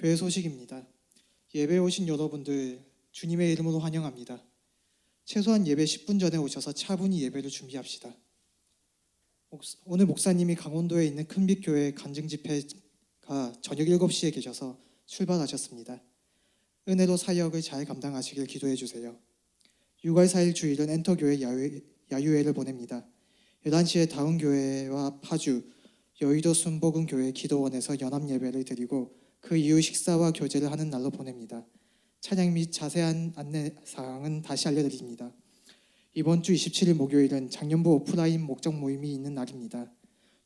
교회 소식입니다. 예배에 오신 여러분들 주님의 이름으로 환영합니다. 최소한 예배 10분 전에 오셔서 차분히 예배를 준비합시다. 오늘 목사님이 강원도에 있는 큰빛교회 간증 집회가 저녁 7시에 계셔서 출발하셨습니다. 은혜로 사역을 잘 감당하시길 기도해 주세요. 6월 4일 주일은 엔터교회 야유회를 보냅니다. 11시에 다운교회와 파주, 여의도 순복음교회 기도원에서 연합예배를 드리고 그 이후 식사와 교제를 하는 날로 보냅니다. 찬양 및 자세한 안내사항은 다시 알려드립니다. 이번 주 27일 목요일은 작년부 오프라인 목적 모임이 있는 날입니다.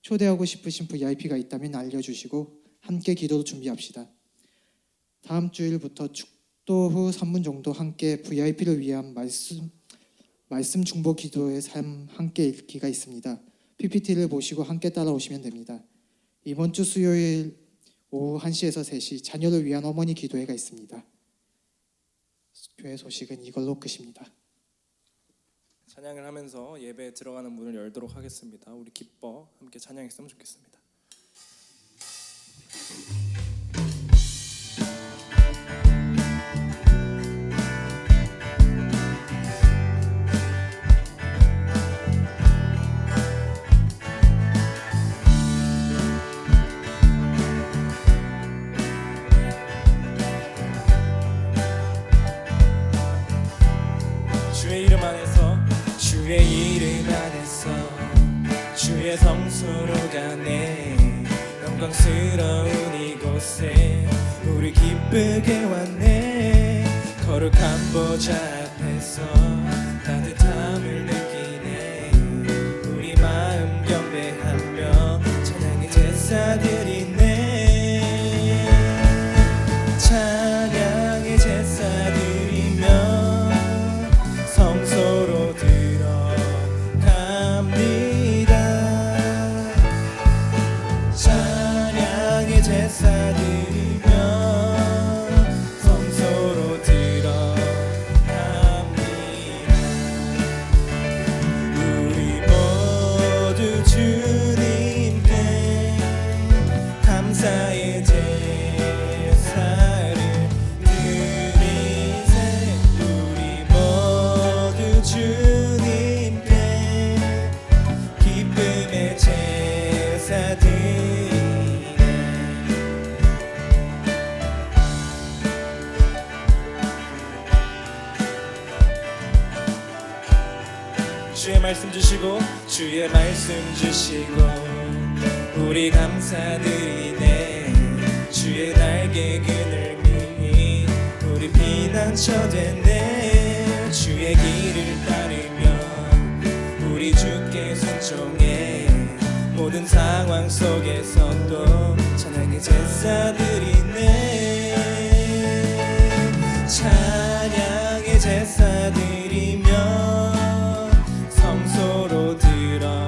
초대하고 싶으신 VIP가 있다면 알려주시고 함께 기도로 준비합시다. 다음 주일부터 축도 후 3분 정도 함께 VIP를 위한 말씀 중보 기도의 삶 함께 읽기가 있습니다. PPT를 보시고 함께 따라오시면 됩니다. 이번 주 수요일 오후 1시에서 3시 자녀를 위한 어머니 기도회가 있습니다. 교회 소식은 이걸로 끝입니다. 찬양을 하면서 예배에 들어가는 문을 열도록 하겠습니다. 우리 기뻐 함께 찬양했으면 좋겠습니다. 주의 이름 안에서 주의 이름 안에서 주의 성소로 가네. 영광스러운 이곳에 우리 기쁘게 왔네. 거룩한 보좌 앞에서 따뜻함을 느끼네. 우리 마음 경배하며 찬양의 제사 드리네. 찬양의 제사 드리며 성소로 들어갑니다. 찬양의 제사 드리며 성소로 들어갑니다. 우리 모두 주님께 감사의 제사를 드리세. 우리 모두 주님께 기쁨의 제사 드리네. 주의 말씀 주시고 주의 말씀 주시고 우리 감사드리네. 주의 날개 그늘미 우리 피난처 되네. 주의 길을 따르며 우리 주께 순종해. 모든 상황 속에서도 찬양의 제사 드리네. 찬양의 제사 드리며 성소로 들어갑니다.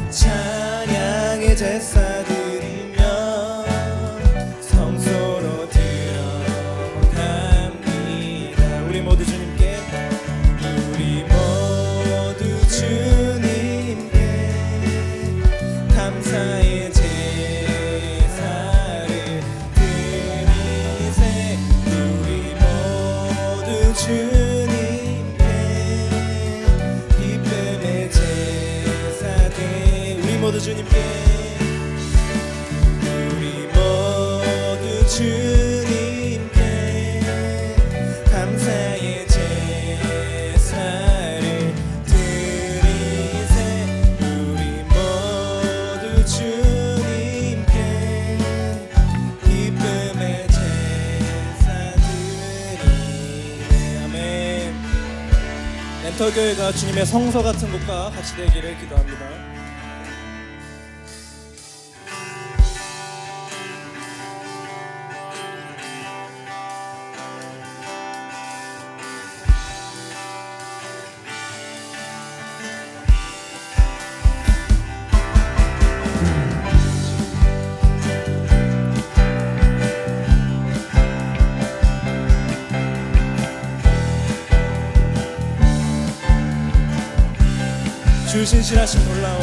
찬양의 제사 드리며 성소로 들어갑니다. 우리 모두 주님께 우리 모두 주님께 감사의 제사를 드리세. 우리 모두 주님께 기쁨의 제사 드리. 우리 모두 주님께 우리 모두 주님께 감사의 제사를 드리세. 우리 모두 주님께 기쁨의 제사 드리네. 아멘. 엔터교회가 주님의 성소 같은 곳과 같이 되기를 기도합니다. 주 신실하심 놀라워.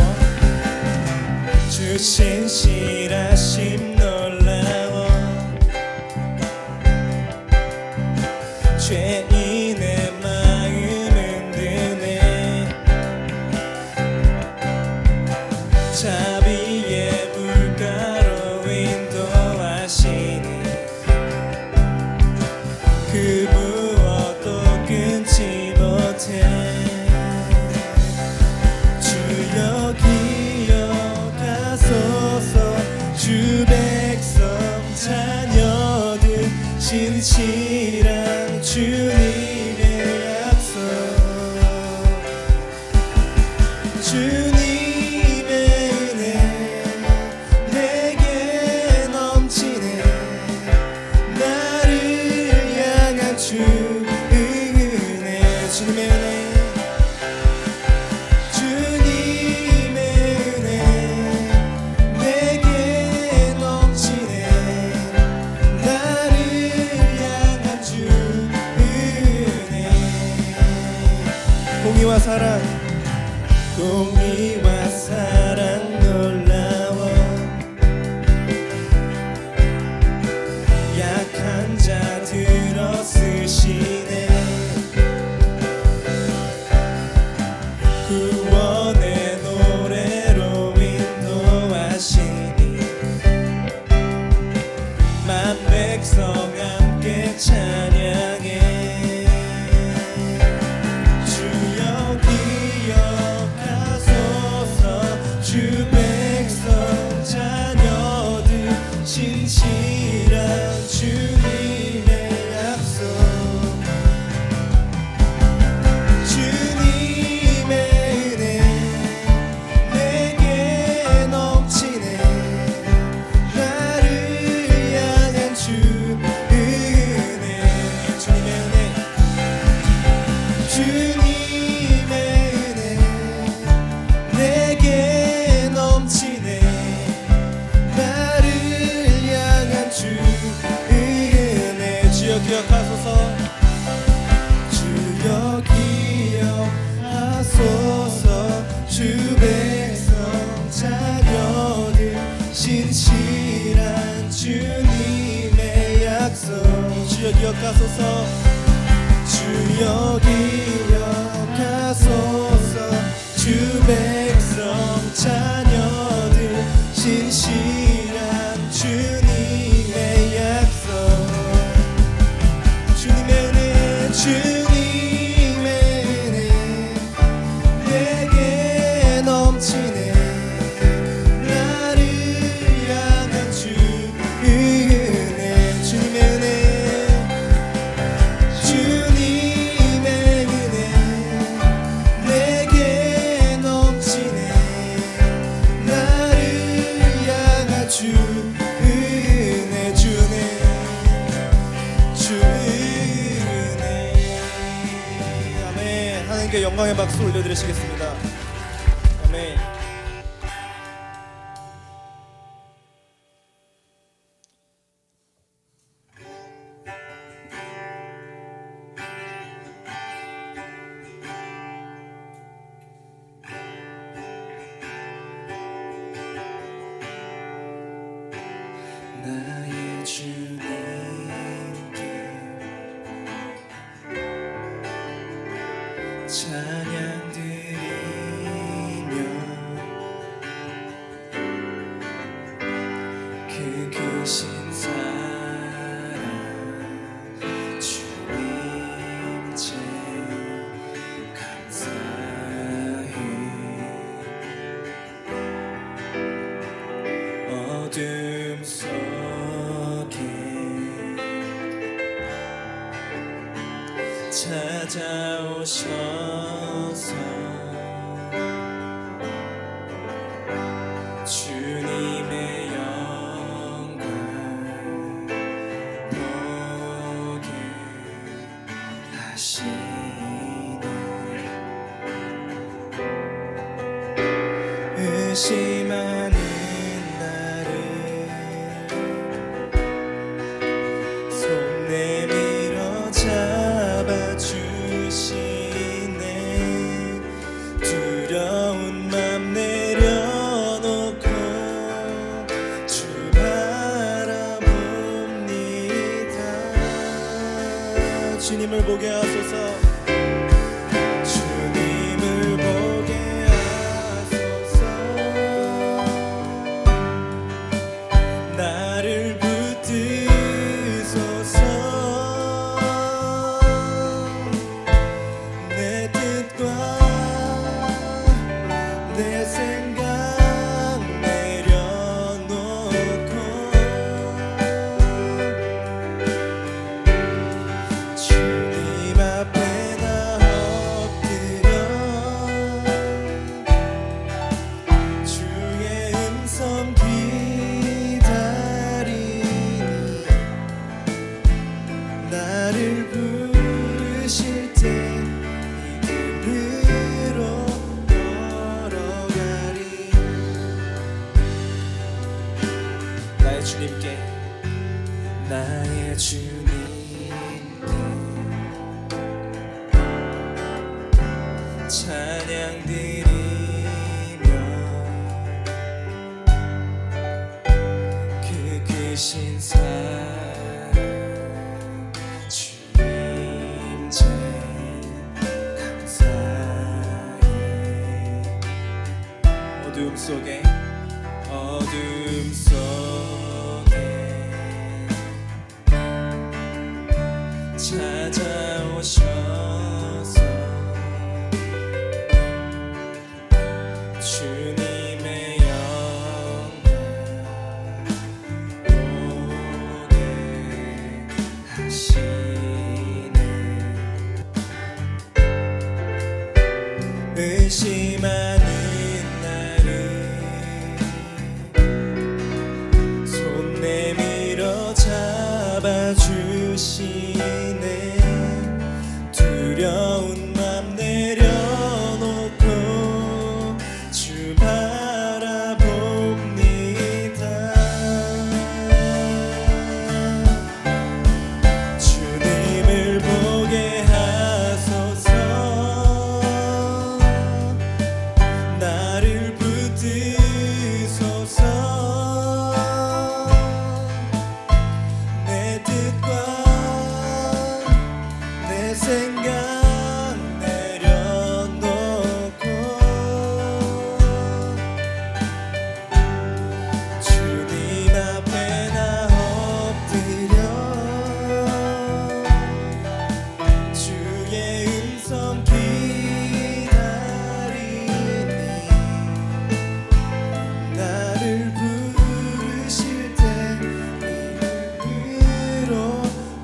주 신실하심 놀라워 죄인의 마음은 드네 자비의 물가로 인도하시니 그 무엇도 끊지 못해 주여 기억하소서 주 백성 자녀들 신실한 주님의 약속 주님의 은혜 내게 넘치네 나를 향한 주 은혜 주님의 은혜 주님의 은혜 내게 넘치네 나를 향한 주 은혜 공의와 사랑 공의와 사랑 놀라워 약한 자 들어 쓰시네 구원의 노래로 인도하시니 만 백성 함께 찬양해 주여 기억하소서 주 백성 자녀들 신실한 주님의 약속 주님의 은혜 내게 넘치네 나를 향한 주 은혜 주님의 은혜 주님의 은혜 내게 넘치네 나를 향한 주 은혜 주여 기억하소서 주여 기억하소서 주 백성 자녀들 신실한 주님의 약속 주여 기억하소서 주여 기억하소서 주 백성 자녀들 신실한 주님의 약속 주님의 은혜 주님의 은혜 내게 넘치네 나를 향한 주 은혜 주님의 은혜 주님의 은혜 내게 넘치네 나를 향한 주 은혜 주 은혜 주 은혜 아멘 하나님께 영광의 박수 올려드리시겠습니다 아멘 나의 주님께 찬양 드리며 그 크신 사랑 주님께 감사해 어둠 속에 찾아오셔서 주님의 영광 보게 하시니 의심하는 나를 손 내밀어 잡아주시네 보게 하소서. 주님을 보게 하소서. 나를 붙드소서. 내 뜻과 내 생각 내려놓고 주님 앞에 나 엎드려 주의 음성 기다리니 나를 부르실 때 이름으로 걸어가리. 나의 주님께 나의 주님께 찬양 드리며 그 크신 사랑 주님께 감사해. 어둠 속에 찾아오셔서 주님의 영광 오게 하시네. 의심하는 나를 손 내밀어 잡아주시네. 두려운 맘 내려놓고 주 바라봅니다. 주님을 보게 하소서. 나를 붙드소서. 내 뜻과 내 생각 내려놓고 주님 앞에 나 엎드려 주의 음성 기다리니 나를 부르실 때 이름으로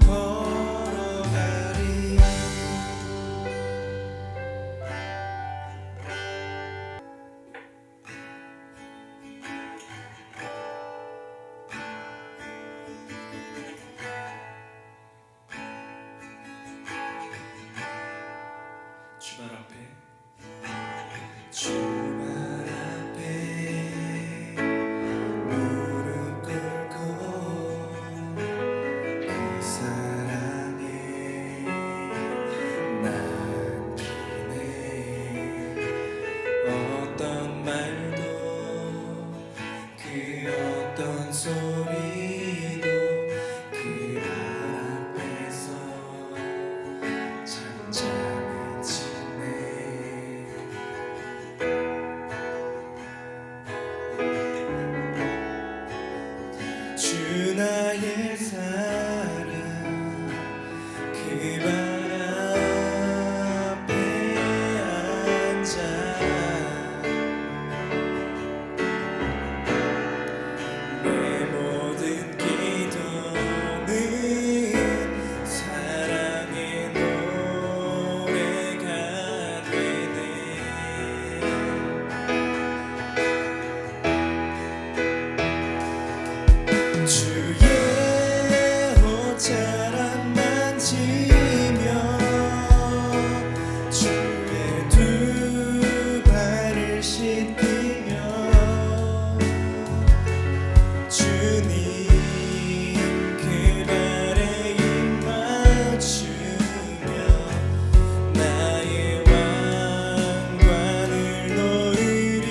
걸어가리. 주말 앞에 무릎 꿇고 그 사랑에 남기네. 어떤 말도 그 어떤 소리도 그 말 앞에서 잠잠해지네. 주 나의 사랑 그 발 앞에 앉아 내 모든 기도는 사랑의 노래가 되네. 주의 옷자락 만지며 주의 두 발을 씻기며 주님 그 발에 입 맞추며 나의 왕관을 놓으리.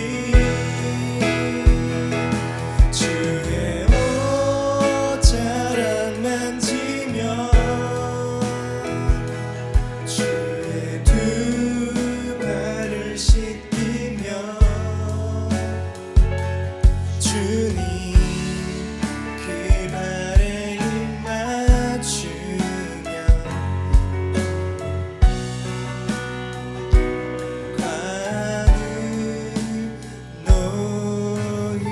주의 옷 주님 그 발에 입 맞추며 관을 놓으리.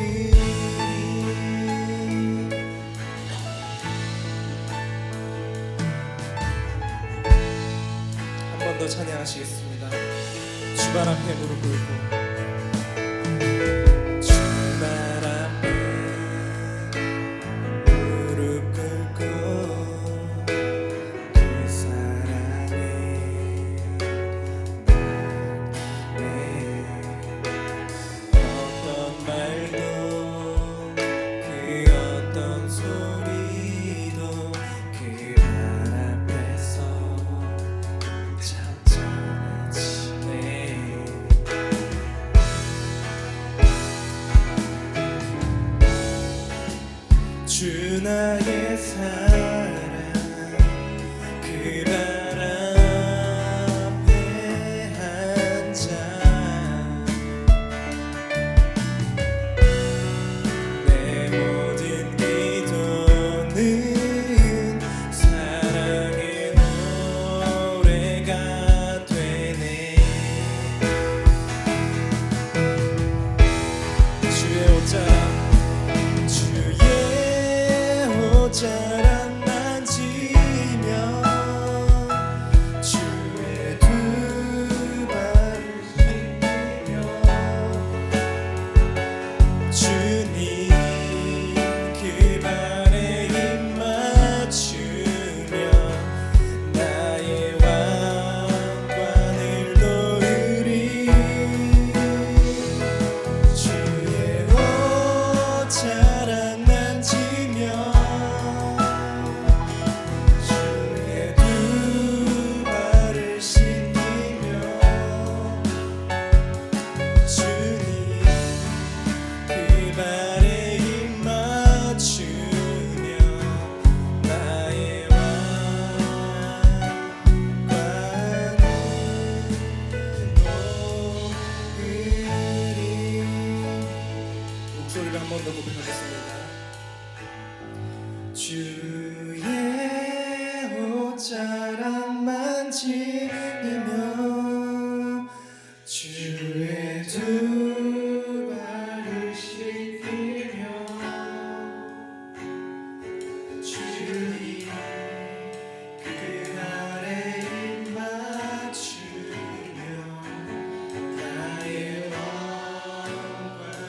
한 번 더 찬양하시겠습니다. 주발 앞에 무릎 꿇고 주발 앞에 무릎 꿇고 그 사랑에 어떤 말도 그 어떤 소리도 그 발 앞에서 참 전해지네. 주 나의 사랑 그 발 앞에 앉아 내 모든 기도는 사랑의 노래가 되네. 주의 옷자락 옷자락 만지며 주의 두 발을 씻으며 주님 그 발에 입 맞추며 나의 왕관을 놓으리. 주의 옷자락 만지며 주의 두 발을 씻기며 주님 그 발에 입 맞추며 나의 왕관을 놓으리. 목소리를 한 번 더 고백하겠습니다. 주의 옷자락 만지며 주의 두 발을 씻기며 주님 그 발에 입 맞추며 나의 왕관을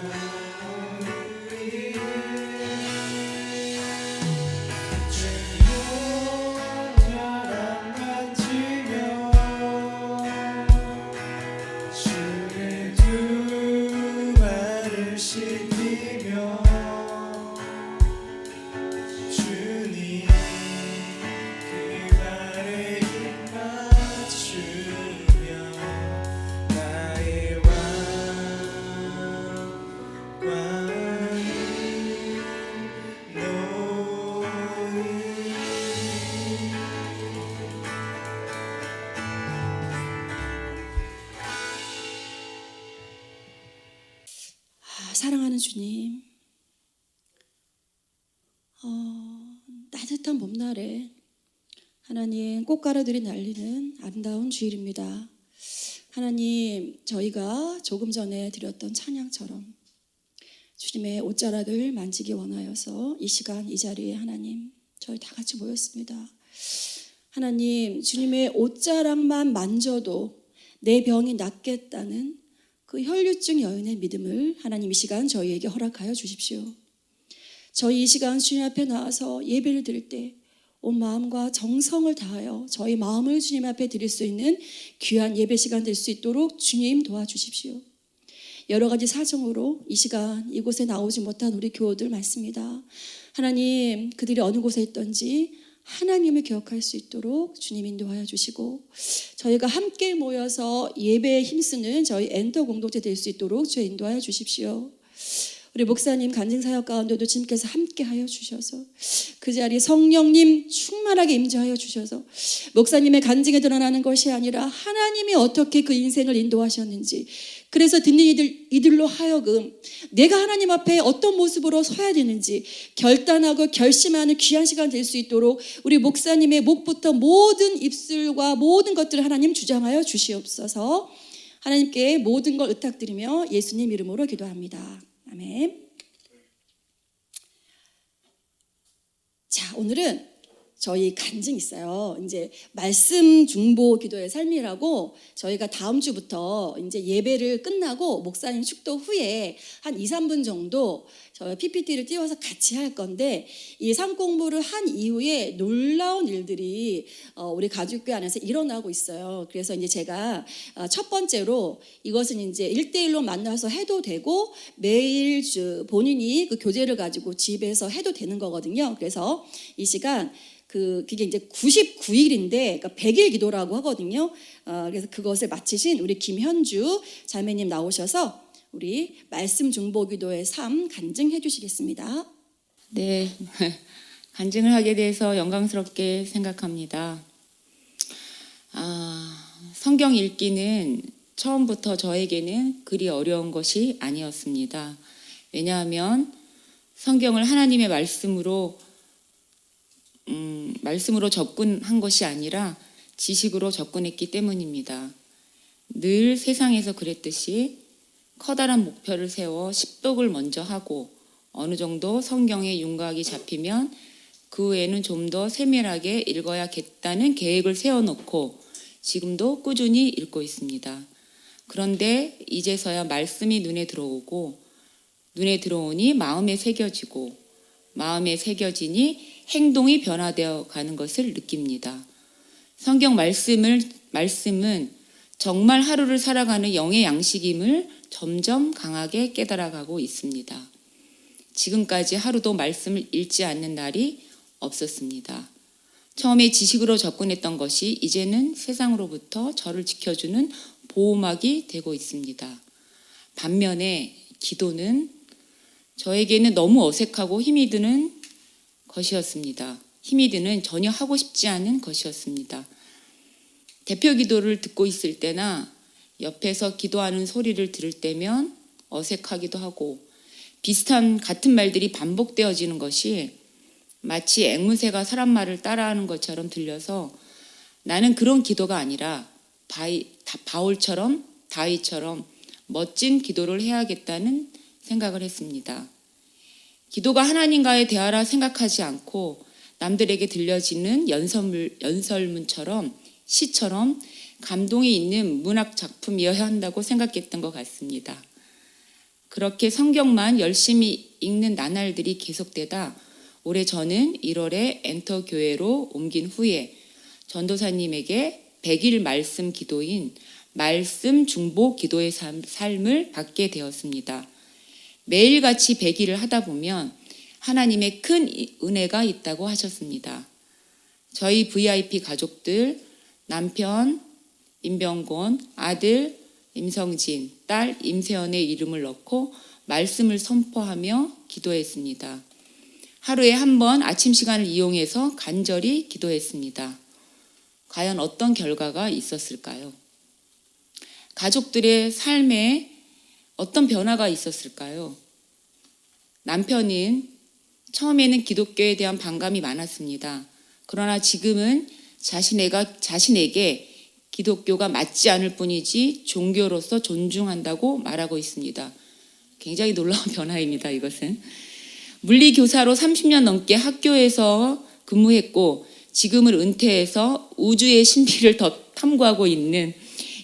주의 두 발을 씻기며 주님 그 발에 입 맞추며 나의 왕관을 놓으리. 사랑하는 주님, 따뜻한 봄날에 하나님 꽃가루들이 날리는 아름다운 주일입니다. 하나님, 저희가 조금 전에 드렸던 찬양처럼 주님의 옷자락을 만지기 원하여서 이 시간 이 자리에 하나님 저희 다 같이 모였습니다. 하나님, 주님의 옷자락만 만져도 내 병이 낫겠다는 그 혈류증 여인의 믿음을 하나님 이 시간 저희에게 허락하여 주십시오. 저희 이 시간 주님 앞에 나와서 예배를 드릴 때 온 마음과 정성을 다하여 저희 마음을 주님 앞에 드릴 수 있는 귀한 예배 시간 될 수 있도록 주님 도와주십시오. 여러 가지 사정으로 이 시간 이곳에 나오지 못한 우리 교우들 많습니다. 하나님, 그들이 어느 곳에 있던지 하나님을 기억할 수 있도록 주님 인도하여 주시고, 저희가 함께 모여서 예배에 힘쓰는 저희 엔터 공동체 될 수 있도록 주여 인도하여 주십시오. 우리 목사님 간증사역 가운데도 주님께서 함께하여 주셔서 그 자리에 성령님 충만하게 임재하여 주셔서 목사님의 간증에 드러나는 것이 아니라 하나님이 어떻게 그 인생을 인도하셨는지, 그래서 듣는 이들로 하여금 내가 하나님 앞에 어떤 모습으로 서야 되는지 결단하고 결심하는 귀한 시간 될 수 있도록 우리 목사님의 목부터 모든 입술과 모든 것들을 하나님 주장하여 주시옵소서. 하나님께 모든 걸 의탁드리며 예수님 이름으로 기도합니다. 아멘. 자, 오늘은 저희 간증 있어요. 이제 말씀 중보 기도의 삶이라고 저희가 다음 주부터 이제 예배를 끝나고 목사님 축도 후에 한 2, 3분 정도 저희 PPT를 띄워서 같이 할 건데 이 삶 공부를 한 이후에 놀라운 일들이 우리 가족교회 안에서 일어나고 있어요. 그래서 이제 제가 첫 번째로 이것은 이제 1대1로 만나서 해도 되고 매일 본인이 그 교재를 가지고 집에서 해도 되는 거거든요. 그래서 이 시간 그게 이제 99일인데 그러니까 100일 기도라고 하거든요. 그래서 그것을 마치신 우리 김현주 자매님 나오셔서 우리 말씀 중보 기도의 삶 간증해 주시겠습니다. 네, 간증을 하게 돼서 영광스럽게 생각합니다. 성경 읽기는 처음부터 저에게는 그리 어려운 것이 아니었습니다. 왜냐하면 성경을 하나님의 말씀으로 접근한 것이 아니라 지식으로 접근했기 때문입니다. 늘 세상에서 그랬듯이 커다란 목표를 세워 십독을 먼저 하고 어느 정도 성경의 윤곽이 잡히면 그 후에는 좀 더 세밀하게 읽어야겠다는 계획을 세워놓고 지금도 꾸준히 읽고 있습니다. 그런데 이제서야 말씀이 눈에 들어오고 눈에 들어오니 마음에 새겨지고 마음에 새겨지니 행동이 변화되어 가는 것을 느낍니다. 성경 말씀은 정말 하루를 살아가는 영의 양식임을 점점 강하게 깨달아가고 있습니다. 지금까지 하루도 말씀을 읽지 않는 날이 없었습니다. 처음에 지식으로 접근했던 것이 이제는 세상으로부터 저를 지켜주는 보호막이 되고 있습니다. 반면에 기도는 저에게는 너무 어색하고 힘이 드는 것이었습니다. 힘이 드는 전혀 하고 싶지 않은 것이었습니다. 대표 기도를 듣고 있을 때나 옆에서 기도하는 소리를 들을 때면 어색하기도 하고 같은 말들이 반복되어지는 것이 마치 앵무새가 사람 말을 따라하는 것처럼 들려서 나는 그런 기도가 아니라 바울처럼 다윗처럼 멋진 기도를 해야겠다는 생각을 했습니다. 기도가 하나님과의 대화라 생각하지 않고 남들에게 들려지는 연설문처럼 시처럼 감동이 있는 문학 작품이어야 한다고 생각했던 것 같습니다. 그렇게 성경만 열심히 읽는 나날들이 계속되다 올해 저는 1월에 엔터 교회로 옮긴 후에 전도사님에게 100일 말씀 기도인 말씀 중보 기도의 삶을 받게 되었습니다. 매일같이 100일을 하다 보면 하나님의 큰 은혜가 있다고 하셨습니다. 저희 VIP 가족들, 남편 임병곤, 아들 임성진, 딸 임세연의 이름을 넣고 말씀을 선포하며 기도했습니다. 하루에 한 번 아침 시간을 이용해서 간절히 기도했습니다. 과연 어떤 결과가 있었을까요? 가족들의 삶에 어떤 변화가 있었을까요? 남편은 처음에는 기독교에 대한 반감이 많았습니다. 그러나 지금은 자신에게 기독교가 맞지 않을 뿐이지 종교로서 존중한다고 말하고 있습니다. 굉장히 놀라운 변화입니다. 이것은. 물리교사로 30년 넘게 학교에서 근무했고 지금은 은퇴해서 우주의 신비를 더 탐구하고 있는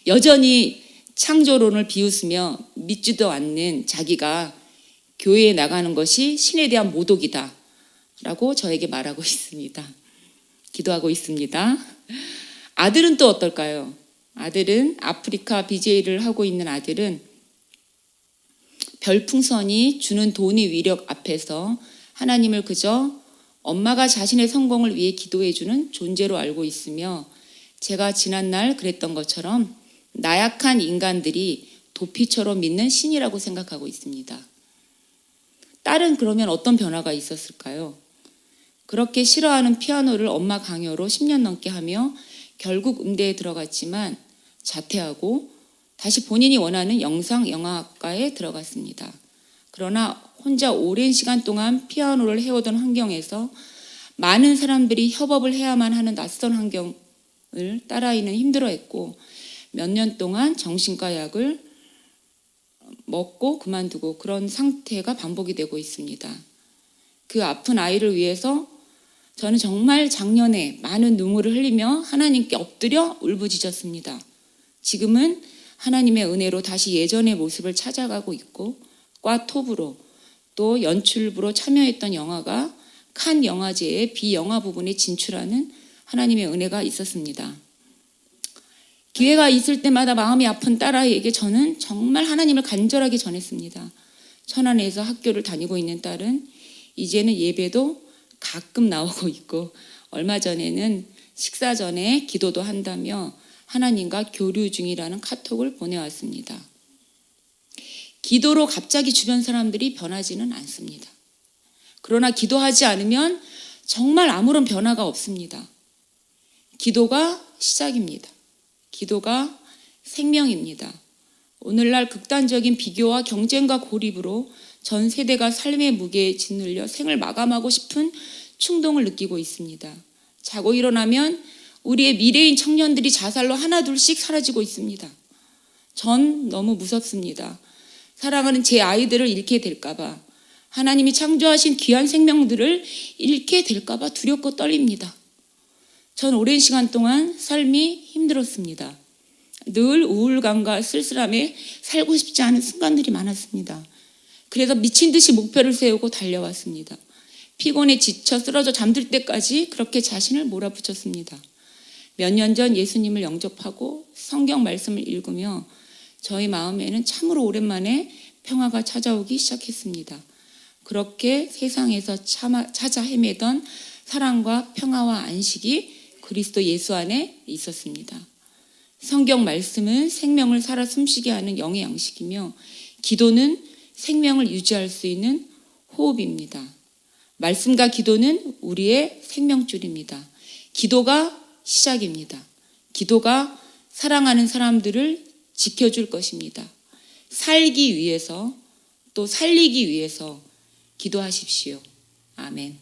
여전히 창조론을 비웃으며 믿지도 않는 자기가 교회에 나가는 것이 신에 대한 모독이다 라고 저에게 말하고 있습니다. 기도하고 있습니다. 아들은 또 어떨까요? 아들은 아프리카 BJ를 하고 있는 아들은 별풍선이 주는 돈의 위력 앞에서 하나님을 그저 엄마가 자신의 성공을 위해 기도해주는 존재로 알고 있으며 제가 지난날 그랬던 것처럼 나약한 인간들이 도피처럼 믿는 신이라고 생각하고 있습니다. 딸은 그러면 어떤 변화가 있었을까요? 그렇게 싫어하는 피아노를 엄마 강요로 10년 넘게 하며 결국 음대에 들어갔지만 자퇴하고 다시 본인이 원하는 영상영화학과에 들어갔습니다. 그러나 혼자 오랜 시간 동안 피아노를 해오던 환경에서 많은 사람들이 협업을 해야만 하는 낯선 환경을 딸아이는 힘들어했고 몇 년 동안 정신과 약을 먹고 그만두고 그런 상태가 반복이 되고 있습니다. 그 아픈 아이를 위해서 저는 정말 작년에 많은 눈물을 흘리며 하나님께 엎드려 울부짖었습니다. 지금은 하나님의 은혜로 다시 예전의 모습을 찾아가고 있고 과 톱으로 또 연출부로 참여했던 영화가 칸 영화제의 비영화 부분에 진출하는 하나님의 은혜가 있었습니다. 기회가 있을 때마다 마음이 아픈 딸아이에게 저는 정말 하나님을 간절하게 전했습니다. 천안에서 학교를 다니고 있는 딸은 이제는 예배도 가끔 나오고 있고 얼마 전에는 식사 전에 기도도 한다며 하나님과 교류 중이라는 카톡을 보내왔습니다. 기도로 갑자기 주변 사람들이 변하지는 않습니다. 그러나 기도하지 않으면 정말 아무런 변화가 없습니다. 기도가 시작입니다. 기도가 생명입니다. 오늘날 극단적인 비교와 경쟁과 고립으로 전 세대가 삶의 무게에 짓눌려 생을 마감하고 싶은 충동을 느끼고 있습니다. 자고 일어나면 우리의 미래인 청년들이 자살로 하나둘씩 사라지고 있습니다. 전 너무 무섭습니다. 사랑하는 제 아이들을 잃게 될까봐, 하나님이 창조하신 귀한 생명들을 잃게 될까봐 두렵고 떨립니다. 전 오랜 시간 동안 삶이 힘들었습니다. 늘 우울감과 쓸쓸함에 살고 싶지 않은 순간들이 많았습니다. 그래서 미친 듯이 목표를 세우고 달려왔습니다. 피곤에 지쳐 쓰러져 잠들 때까지 그렇게 자신을 몰아붙였습니다. 몇 년 전 예수님을 영접하고 성경 말씀을 읽으며 저희 마음에는 참으로 오랜만에 평화가 찾아오기 시작했습니다. 그렇게 세상에서 찾아 헤매던 사랑과 평화와 안식이 그리스도 예수 안에 있었습니다. 성경 말씀은 생명을 살아 숨쉬게 하는 영의 양식이며 기도는 생명을 유지할 수 있는 호흡입니다. 말씀과 기도는 우리의 생명줄입니다. 기도가 시작입니다. 기도가 사랑하는 사람들을 지켜줄 것입니다. 살기 위해서 또 살리기 위해서 기도하십시오. 아멘.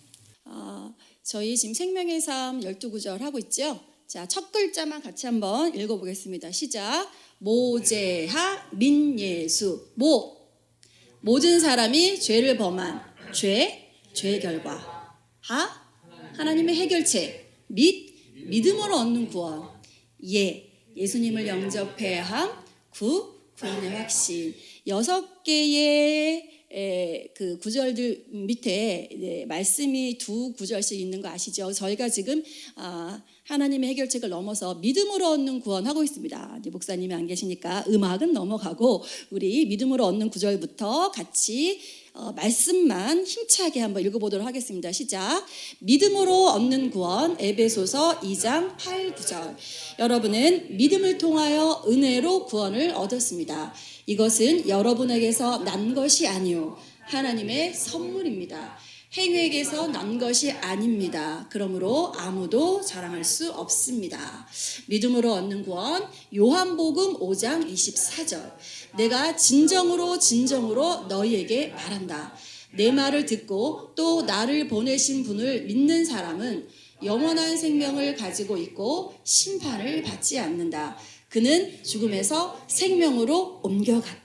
저희 지금 생명의 삶 12구절 하고 있죠. 자, 첫 글자만 같이 한번 읽어보겠습니다. 시작. 모제하 민예수. 모든 사람이 죄를 범한 죄의 결과. 하나님의 해결책. 믿음으로 얻는 구원. 예수님을 영접해야 함. 구원의 확신. 6개의 그 구절들 밑에 말씀이 2구절씩 있는 거 아시죠? 저희가 지금 하나님의 해결책을 넘어서 믿음으로 얻는 구원하고 있습니다. 목사님이 안 계시니까 음악은 넘어가고 우리 믿음으로 얻는 구절부터 같이 말씀만 힘차게 한번 읽어보도록 하겠습니다. 시작. 믿음으로 얻는 구원, 에베소서 2장 8, 9절. 여러분은 믿음을 통하여 은혜로 구원을 얻었습니다. 이것은 여러분에게서 난 것이 아니요 하나님의 선물입니다. 행위에게서 난 것이 아닙니다. 그러므로 아무도 자랑할 수 없습니다. 믿음으로 얻는 구원, 요한복음 5장 24절. 내가 진정으로 너희에게 말한다. 내 말을 듣고 또 나를 보내신 분을 믿는 사람은 영원한 생명을 가지고 있고 심판을 받지 않는다. 그는 죽음에서 생명으로 옮겨갔다.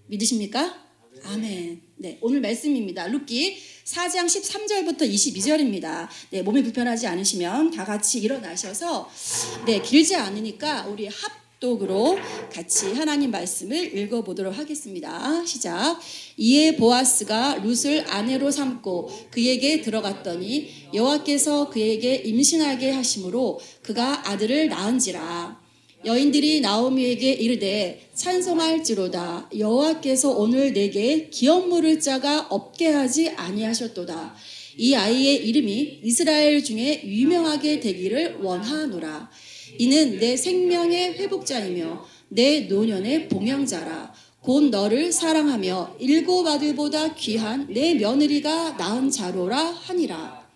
믿으십니까? 아멘. 네, 오늘 말씀입니다. 룻기 4장 13절부터 22절입니다. 네, 몸이 불편하지 않으시면 다 같이 일어나셔서 길지 않으니까 우리 합독으로 같이 하나님 말씀을 읽어보도록 하겠습니다. 시작. 이에 보아스가 룻을 아내로 삼고 그에게 들어갔더니 여호와께서 그에게 임신하게 하심으로 그가 아들을 낳은지라. 여인들이 나오미에게 이르되 찬송할지로다. 여호와께서 오늘 내게 기업 물을 자가 없게 하지 아니하셨도다. 이 아이의 이름이 이스라엘 중에 유명하게 되기를 원하노라. 이는 내 생명의 회복자이며 내 노년의 봉양자라. 곧 너를 사랑하며 7 아들보다 귀한 내 며느리가 낳은 자로라 하니라.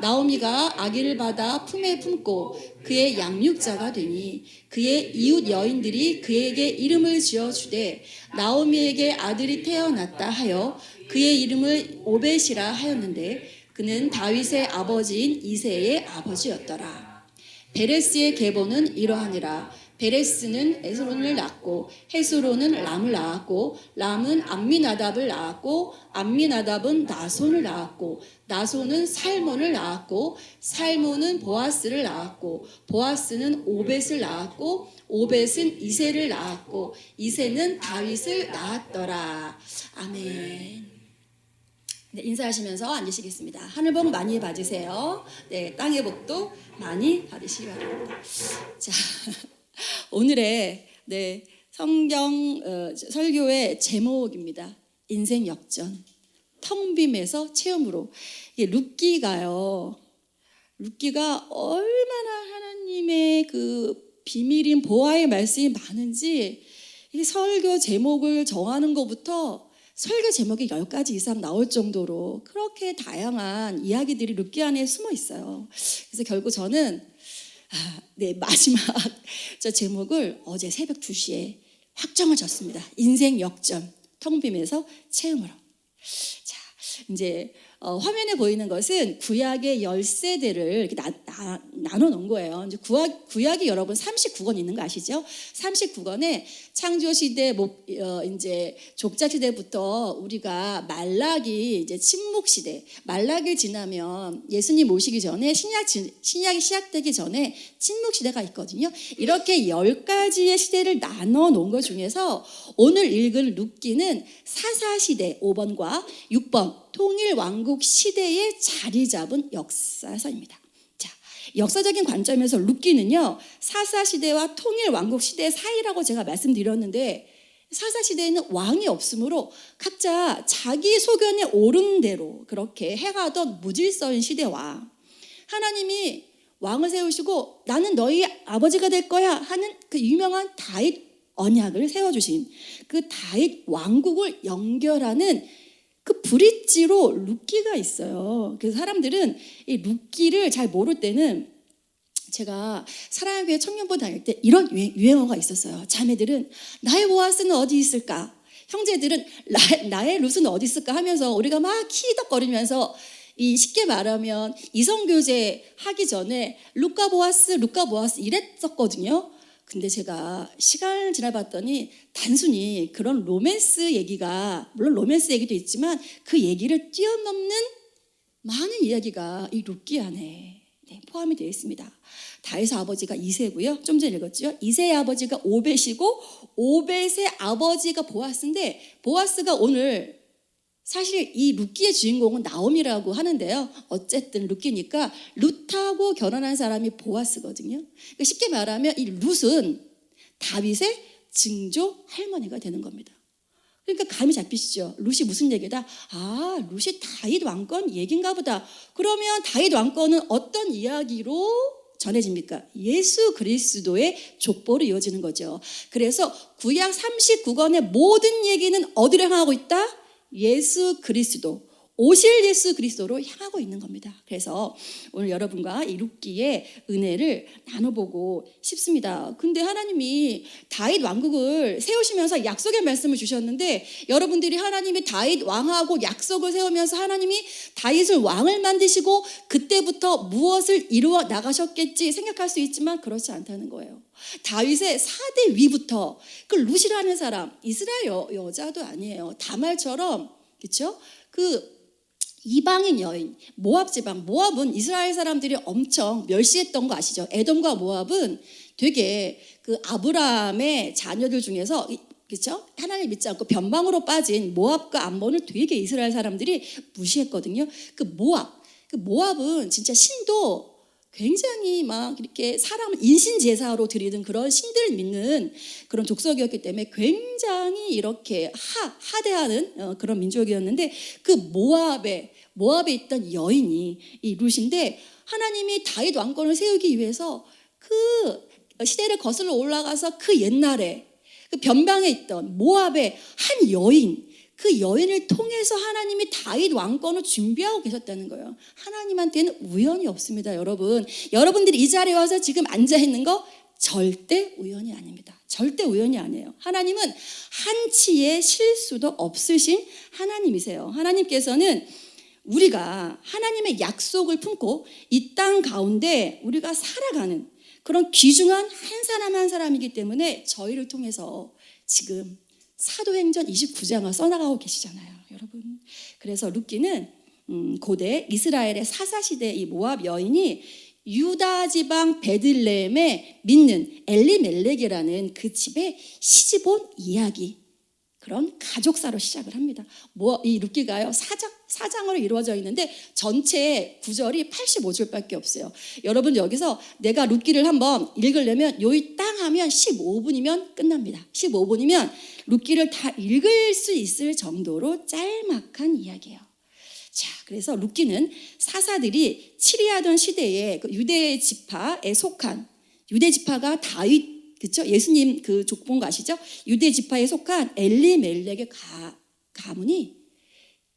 나오미가 아기를 받아 품에 품고 그의 양육자가 되니 그의 이웃 여인들이 그에게 이름을 지어주되 나오미에게 아들이 태어났다 하여 그의 이름을 오벳이라 하였는데 그는 다윗의 아버지인 이새의 아버지였더라. 베레스의 계보는 이러하니라. 베레스는 에스론을 낳고 헤스론은 람을 낳았고 람은 암미나답을 낳았고 암미나답은 나손을 낳았고 나손은 살몬을 낳았고 살몬은 보아스를 낳았고 보아스는 오벳을 낳았고 오벳은 이새를 낳았고 이새는 다윗을 낳았더라. 아멘. 네, 인사하시면서 앉으시겠습니다. 하늘 복 많이 받으세요. 네, 땅의 복도 많이 받으시기 바랍니다. 자, 오늘의 성경 설교의 제목입니다. 인생 역전. 텅 빔에서 체험으로. 이게 룻기가 얼마나 하나님의 그 비밀인 보아의 말씀이 많은지 이 설교 제목을 정하는 것부터 설교 제목이 10가지 이상 나올 정도로 그렇게 다양한 이야기들이 룻기 안에 숨어 있어요. 그래서 결국 저는 마지막 저 제목을 어제 새벽 2시에 확정을 졌습니다. 인생 역전, 텅 빔에서 체험으로. 자, 이제 화면에 보이는 것은 구약의 10세대를 이렇게 나눠 놓은 거예요. 이제 구약이 여러분 39권 있는 거 아시죠? 39권에 창조 시대, 이제 족장 시대부터 우리가 말라기 이제 침묵 시대, 말라기를 지나면 예수님 오시기 전에 신약이 시작되기 전에 침묵 시대가 있거든요. 이렇게 10가지의 시대를 나눠 놓은 것 중에서 오늘 읽은 룻기는 사사 시대 5번과 6번 통일 왕국 시대에 자리 잡은 역사서입니다. 자, 역사적인 관점에서 룻기는요, 사사 시대와 통일 왕국 시대 사이라고 제가 말씀드렸는데, 사사 시대에는 왕이 없으므로 각자 자기 소견에 옳은 대로 그렇게 해가던 무질서인 시대와 하나님이 왕을 세우시고 나는 너희 아버지가 될 거야 하는 그 유명한 다윗 언약을 세워주신 그 다윗 왕국을 연결하는 그 브릿지로 룻기가 있어요. 그래서 사람들은 이 룻기를 잘 모를 때는 제가 사랑의 교회 청년부 다닐 때 이런 유행어가 있었어요. 자매들은 나의 보아스는 어디 있을까? 형제들은 나의 룻은 어디 있을까? 하면서 우리가 막 키덕거리면서 이 쉽게 말하면 이성교제 하기 전에 룻과 보아스 이랬었거든요. 근데 제가 시간을 지나봤더니 단순히 그런 로맨스 얘기가, 물론 로맨스 얘기도 있지만 그 얘기를 뛰어넘는 많은 이야기가 이 룻기 안에 포함이 되어 있습니다. 다윗의 아버지가 이새고요. 좀 전에 읽었죠. 이새의 아버지가 오벳이고 오벳의 아버지가 보아스인데 보아스가 오늘 사실 이 룻기의 주인공은 나오미라고 하는데요. 어쨌든 룻기니까 룻하고 결혼한 사람이 보아스거든요. 그러니까 쉽게 말하면 이 룻은 다윗의 증조 할머니가 되는 겁니다. 그러니까 감이 잡히시죠. 룻이 무슨 얘기다? 아, 룻이 다윗 왕권 얘긴가 보다. 그러면 다윗 왕권은 어떤 이야기로 전해집니까? 예수 그리스도의 족보로 이어지는 거죠. 그래서 구약 39권의 모든 얘기는 어디로 향하고 있다? 예수 그리스도, 오실 예수 그리스도로 향하고 있는 겁니다. 그래서 오늘 여러분과 이 룻기의 은혜를 나눠보고 싶습니다. 근데 하나님이 다윗 왕국을 세우시면서 약속의 말씀을 주셨는데 여러분들이 하나님이 다윗 왕하고 약속을 세우면서 하나님이 다윗을 왕을 만드시고 그때부터 무엇을 이루어 나가셨겠지 생각할 수 있지만 그렇지 않다는 거예요. 다윗의 4대 위부터 그 룻이라는 사람, 이스라엘 여자도 아니에요. 다말처럼, 그렇죠? 그 이방인 여인, 모압 지방, 모압은 이스라엘 사람들이 엄청 멸시했던 거 아시죠? 에돔과 모압은 되게 그 아브라함의 자녀들 중에서, 그렇죠? 하나님 믿지 않고 변방으로 빠진 모압과 암몬을 되게 이스라엘 사람들이 무시했거든요. 그 모압은 진짜 신도 굉장히 막 이렇게 사람을 인신제사로 드리는 그런 신들을 믿는 그런 족속이었기 때문에 굉장히 이렇게 하대하는 그런 민족이었는데 그 모압에 있던 여인이 이 룻인데 하나님이 다윗 왕권을 세우기 위해서 그 시대를 거슬러 올라가서 그 옛날에 그 변방에 있던 모압의 한 여인 그 여인을 통해서 하나님이 다윗 왕권을 준비하고 계셨다는 거예요. 하나님한테는 우연이 없습니다, 여러분. 여러분들이 이 자리에 와서 지금 앉아 있는 거 절대 우연이 아닙니다. 절대 우연이 아니에요. 하나님은 한치의 실수도 없으신 하나님이세요. 하나님께서는 우리가 하나님의 약속을 품고 이 땅 가운데 우리가 살아가는 그런 귀중한 한 사람 한 사람이기 때문에 저희를 통해서 지금 사도행전 29장을 써나가고 계시잖아요, 여러분. 그래서 룻기는 고대 이스라엘의 사사시대 이 모압 여인이 유다 지방 베들레헴에 믿는 엘리멜렉이라는 그 집에 시집 온 이야기, 그런 가족사로 시작을 합니다. 이 룻기가요 4장으로 이루어져 있는데 전체 구절이 85절밖에 없어요. 여러분 여기서 내가 룻기를 한번 읽으려면 요이 땅 하면 15분이면 끝납니다. 15분이면 룻기를 다 읽을 수 있을 정도로 짤막한 이야기예요. 자, 그래서 룻기는 사사들이 치리하던 시대에 그 유대 지파에 속한, 유대 지파가 다윗, 그렇죠? 예수님 그 족본 아시죠? 유대 지파에 속한 엘리멜렉의 가문이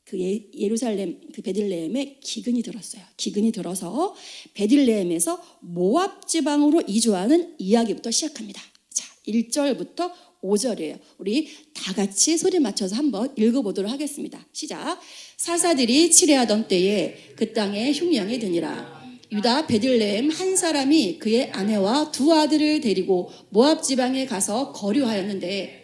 그 예루살렘 그 베들레헴에 기근이 들었어요. 기근이 들어서 베들레헴에서 모압 지방으로 이주하는 이야기부터 시작합니다. 자, 1절부터 5절이에요. 우리 다 같이 소리 맞춰서 한번 읽어보도록 하겠습니다. 시작. 사사들이 치레하던 때에 그 땅에 흉령이 드니라. 유다 베들레헴 한 사람이 그의 아내와 두 아들을 데리고 모압 지방에 가서 거류하였는데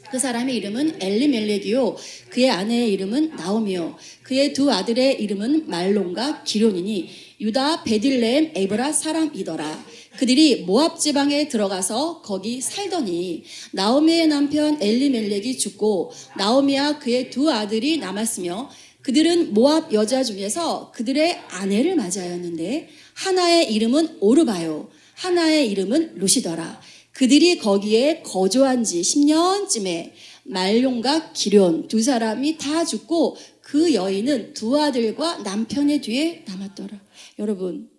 그 사람의 이름은 엘리멜렉이요 그의 아내의 이름은 나오미요 그의 두 아들의 이름은 말론과 기론이니 유다 베들레헴 에브라 사람이더라. 그들이 모압 지방에 들어가서 거기 살더니 나오미의 남편 엘리멜렉이 죽고 나오미와 그의 두 아들이 남았으며 그들은 모압 여자 중에서 그들의 아내를 맞이하였는데 하나의 이름은 오르바요 하나의 이름은 루시더라. 그들이 거기에 거주한 지 10년쯤에 말론과 기론 두 사람이 다 죽고 그 여인은 두 아들과 남편의 뒤에 남았더라. 여러분,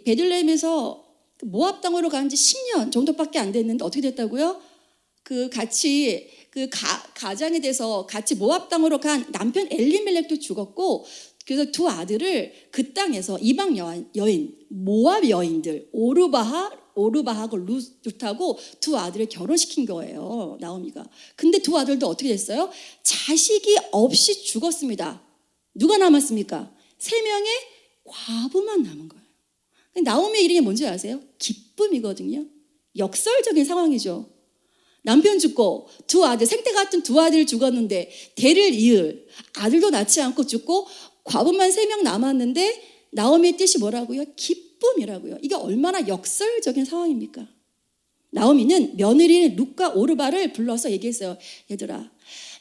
베들레헴에서 모압 땅으로 간 지 10년 정도밖에 안 됐는데 어떻게 됐다고요? 같이 가장이 돼서 같이 모압 땅으로 간 남편 엘리멜렉도 죽었고, 그래서 두 아들을 그 땅에서 이방 여인 모압 여인들 오르바하고 룻하고 두 아들을 결혼시킨 거예요, 나오미가. 근데 두 아들도 어떻게 됐어요? 자식이 없이 죽었습니다. 누가 남았습니까? 3명의 과부만 남은 거예요. 나오미의 이름이 뭔지 아세요? 기쁨이거든요. 역설적인 상황이죠. 남편 죽고 두 아들, 생태 같은 두 아들 죽었는데 대를 이을 아들도 낳지 않고 죽고 과부만 3명 남았는데 나오미의 뜻이 뭐라고요? 기쁨이라고요. 이게 얼마나 역설적인 상황입니까? 나오미는 며느리 룻과 오르바를 불러서 얘기했어요. 얘들아,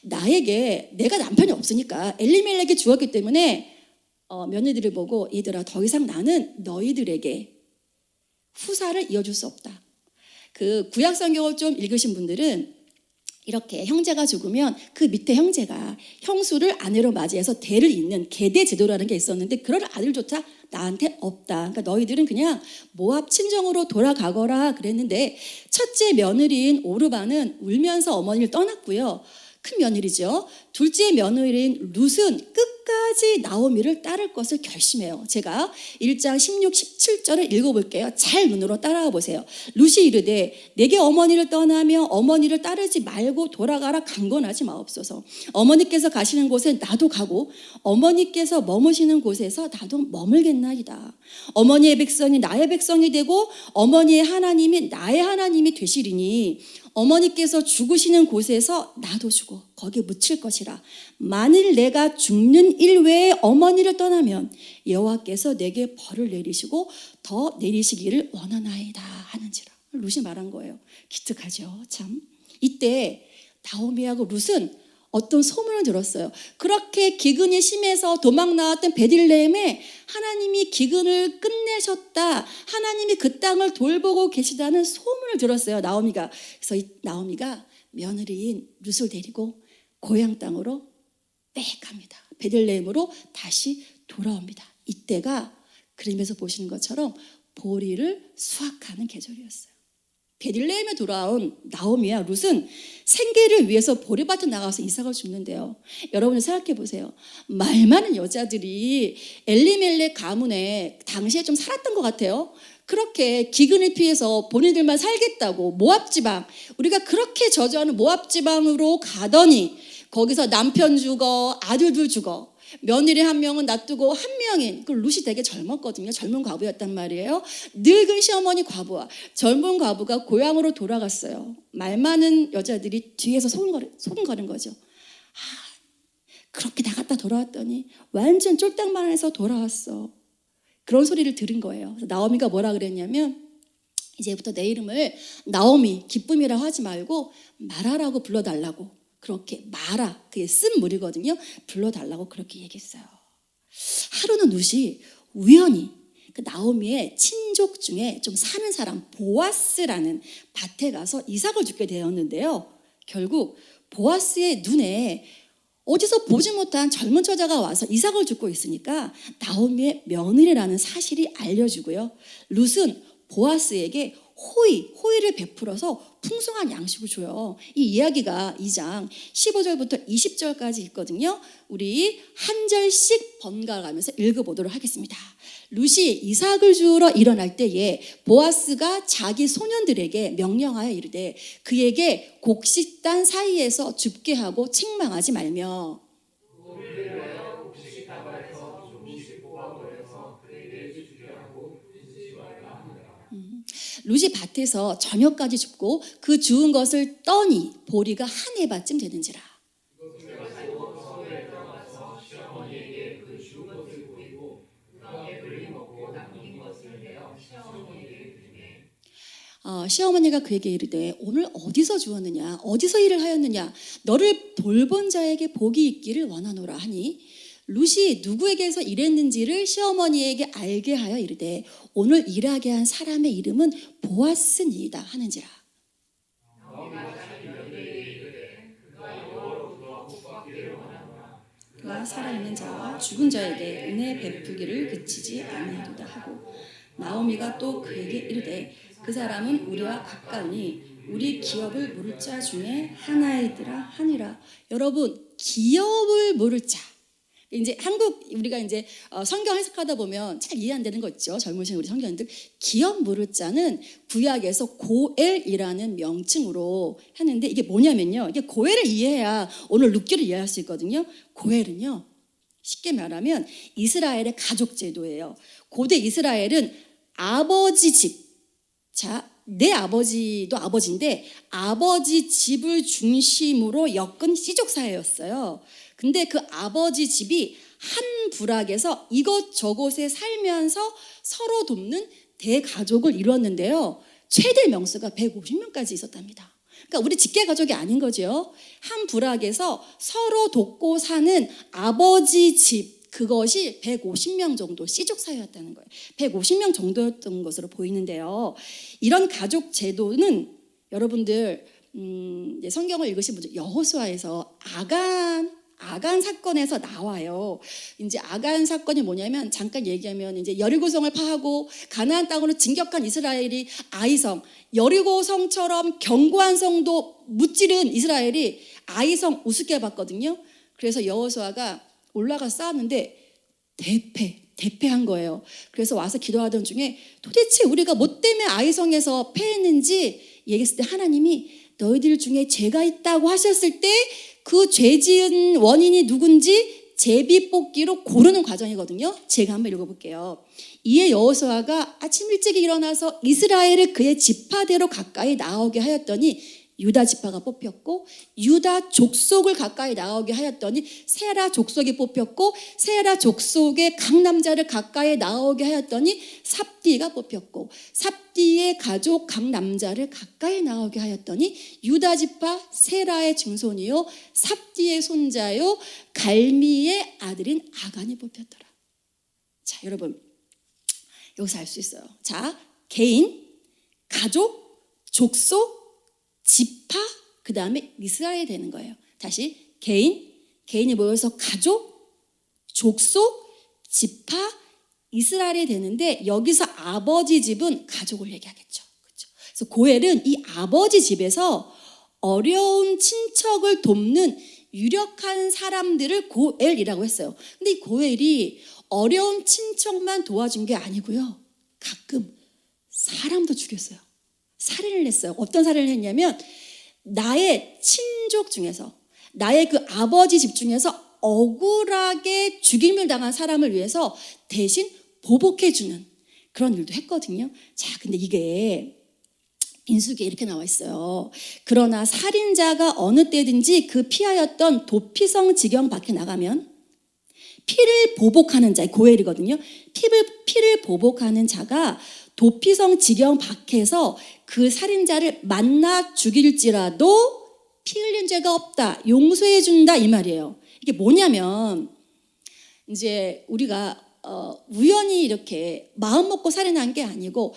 내가 남편이 없으니까 엘리멜렉이 죽었기 때문에 며느리를 보고 얘들아, 더 이상 나는 너희들에게 후사를 이어줄 수 없다. 그 구약 성경을 좀 읽으신 분들은 이렇게 형제가 죽으면 그 밑에 형제가 형수를 아내로 맞이해서 대를 잇는 계대 제도라는 게 있었는데 그런 아들조차 나한테 없다. 그러니까 너희들은 그냥 모압 친정으로 돌아가거라 그랬는데 첫째 며느리인 오르바는 울면서 어머니를 떠났고요. 큰 며느리죠. 둘째 며느리인 룻은 끝까지 나오미를 따를 것을 결심해요. 제가 1장 16, 17절을 읽어볼게요. 잘 눈으로 따라와 보세요. 룻이 이르되 내게 어머니를 떠나며 어머니를 따르지 말고 돌아가라 강권하지 마옵소서. 어머니께서 가시는 곳에 나도 가고 어머니께서 머무시는 곳에서 나도 머물겠나이다. 어머니의 백성이 나의 백성이 되고 어머니의 하나님이 나의 하나님이 되시리니 어머니께서 죽으시는 곳에서 나도 죽어 거기에 묻힐 것이라. 만일 내가 죽는 일 외에 어머니를 떠나면 여호와께서 내게 벌을 내리시고 더 내리시기를 원하나이다 하는지라. 룻이 말한 거예요. 기특하죠, 참. 이때 나오미하고 룻은 어떤 소문을 들었어요. 그렇게 기근이 심해서 도망 나왔던 베들레헴에 하나님이 기근을 끝내셨다. 하나님이 그 땅을 돌보고 계시다는 소문을 들었어요, 나오미가. 그래서 이 나오미가 며느리인 룻을 데리고 고향 땅으로 빽 갑니다. 베들레헴으로 다시 돌아옵니다. 이때가 그림에서 보시는 것처럼 보리를 수확하는 계절이었어요. 베들레헴에 돌아온 나오미와 룻은 생계를 위해서 보리밭에 나가서 이삭을 줍는데요. 여러분 생각해 보세요. 말 많은 여자들이 엘리멜렉 가문에 당시에 좀 살았던 것 같아요. 그렇게 기근을 피해서 본인들만 살겠다고 모압 지방, 우리가 그렇게 저주하는 모압 지방으로 가더니 거기서 남편 죽어, 아들들 죽어, 며느리 한 명은 놔두고 한 명인 그 룻이 되게 젊었거든요. 젊은 과부였단 말이에요. 늙은 시어머니 과부와 젊은 과부가 고향으로 돌아갔어요. 말 많은 여자들이 뒤에서 소근거린 거죠. 그렇게 나갔다 돌아왔더니 완전 쫄딱만해서 돌아왔어. 그런 소리를 들은 거예요. 그래서 나오미가 뭐라 그랬냐면 이제부터 내 이름을 나오미, 기쁨이라고 하지 말고 마라라고 불러달라고. 그렇게 마라, 그게 쓴 물이거든요. 불러달라고 그렇게 얘기했어요. 하루는 룻이 우연히 그 나오미의 친족 중에 좀 사는 사람 보아스라는 밭에 가서 이삭을 줍게 되었는데요. 결국 보아스의 눈에 어디서 보지 못한 젊은 처자가 와서 이삭을 줍고 있으니까 나오미의 며느리라는 사실이 알려주고요. 룻은 보아스에게 호의를 베풀어서 풍성한 양식을 줘요. 이 이야기가 2장 15절부터 20절까지 있거든요. 우리 한 절씩 번갈아 가면서 읽어보도록 하겠습니다. 룻이 이삭을 주러 일어날 때에 보아스가 자기 소년들에게 명령하여 이르되 그에게 곡식단 사이에서 줍게 하고 책망하지 말며 룻이 밭에서 저녁까지 줍고 그 주운 것을 떠니 보리가 한 해밭쯤 되는지라. 시어머니가 그에게 이르되 오늘 어디서 주었느냐 어디서 일을 하였느냐 너를 돌본 자에게 복이 있기를 원하노라 하니 룻이 누구에게서 일했는지를 시어머니에게 알게 하여 이르되 오늘 일하게 한 사람의 이름은 보아스니이다 하는지라. 그가 살아있는 자와 죽은 자에게 은혜 베푸기를 그치지 아니하도다 하고 나오미가 또 그에게 이르되 그 사람은 우리와 가까우니 우리 기업을 물을 자 중에 하나이더라 하니라. 여러분 기업을 물을 자. 이제 한국 우리가 이제 성경 해석하다 보면 잘 이해 안 되는 거 있죠. 젊으신 우리 성경인들 기업 물을 자는 구약에서 고엘이라는 명칭으로 하는데 이게 뭐냐면요. 이게 고엘을 이해해야 오늘 룻기를 이해할 수 있거든요. 고엘은요. 쉽게 말하면 이스라엘의 가족 제도예요. 고대 이스라엘은 아버지 집. 자, 내 아버지도 아버지인데 아버지 집을 중심으로 엮은 씨족 사회였어요. 근데 그 아버지 집이 한 부락에서 이것저것에 살면서 서로 돕는 대가족을 이루었는데요. 최대 명수가 150명까지 있었답니다. 그러니까 우리 직계 가족이 아닌 거죠. 한 부락에서 서로 돕고 사는 아버지 집 그것이 150명 정도 씨족 사회였다는 거예요. 150명 정도였던 것으로 보이는데요. 이런 가족 제도는 여러분들 성경을 읽으신 분들 여호수아에서 아간 사건에서 나와요. 이제 아간 사건이 뭐냐면 잠깐 얘기하면 이제 여리고성을 파하고 가나안 땅으로 진격한 이스라엘이 아이성, 여리고성처럼 견고한 성도 무찌른 이스라엘이 아이성 우습게 봤거든요. 그래서 여호수아가 올라가서 싸웠는데 대패한 거예요. 그래서 와서 기도하던 중에 도대체 우리가 뭐 때문에 아이성에서 패했는지 얘기했을 때 하나님이 너희들 중에 죄가 있다고 하셨을 때 그 죄 지은 원인이 누군지 제비 뽑기로 고르는 과정이거든요. 제가 한번 읽어볼게요. 이에 여호수아가 아침 일찍 일어나서 이스라엘을 그의 지파대로 가까이 나오게 하였더니 유다 지파가 뽑혔고 유다 족속을 가까이 나오게 하였더니 세라 족속이 뽑혔고 세라 족속의 각 남자를 가까이 나오게 하였더니 삽디가 뽑혔고 삽디의 가족 각 남자를 가까이 나오게 하였더니 유다 지파 세라의 증손이요 삽디의 손자요 갈미의 아들인 아간이 뽑혔더라. 자, 여러분 여기서 알 수 있어요. 자, 개인, 가족, 족속, 지파, 그 다음에 이스라엘이 되는 거예요. 다시 개인이 모여서 가족, 족속, 지파, 이스라엘이 되는데 여기서 아버지 집은 가족을 얘기하겠죠. 그렇죠? 그래서 고엘은 이 아버지 집에서 어려운 친척을 돕는 유력한 사람들을 고엘이라고 했어요. 근데 이 고엘이 어려운 친척만 도와준 게 아니고요. 가끔 사람도 죽였어요. 살인을 했어요. 어떤 살인을 했냐면 나의 친족 중에서, 나의 그 아버지 집 중에서 억울하게 죽임을 당한 사람을 위해서 대신 보복해주는 그런 일도 했거든요. 자, 근데 이게 민수기에 이렇게 나와 있어요. 그러나 살인자가 어느 때든지 그 피하였던 도피성 지경 밖에 나가면 피를 보복하는 자, 고엘이거든요. 피를 보복하는 자가 도피성 지경 밖에서 그 살인자를 만나 죽일지라도 피 흘린 죄가 없다, 용서해 준다, 이 말이에요. 이게 뭐냐면 이제 우리가 우연히 이렇게 마음 먹고 살인한 게 아니고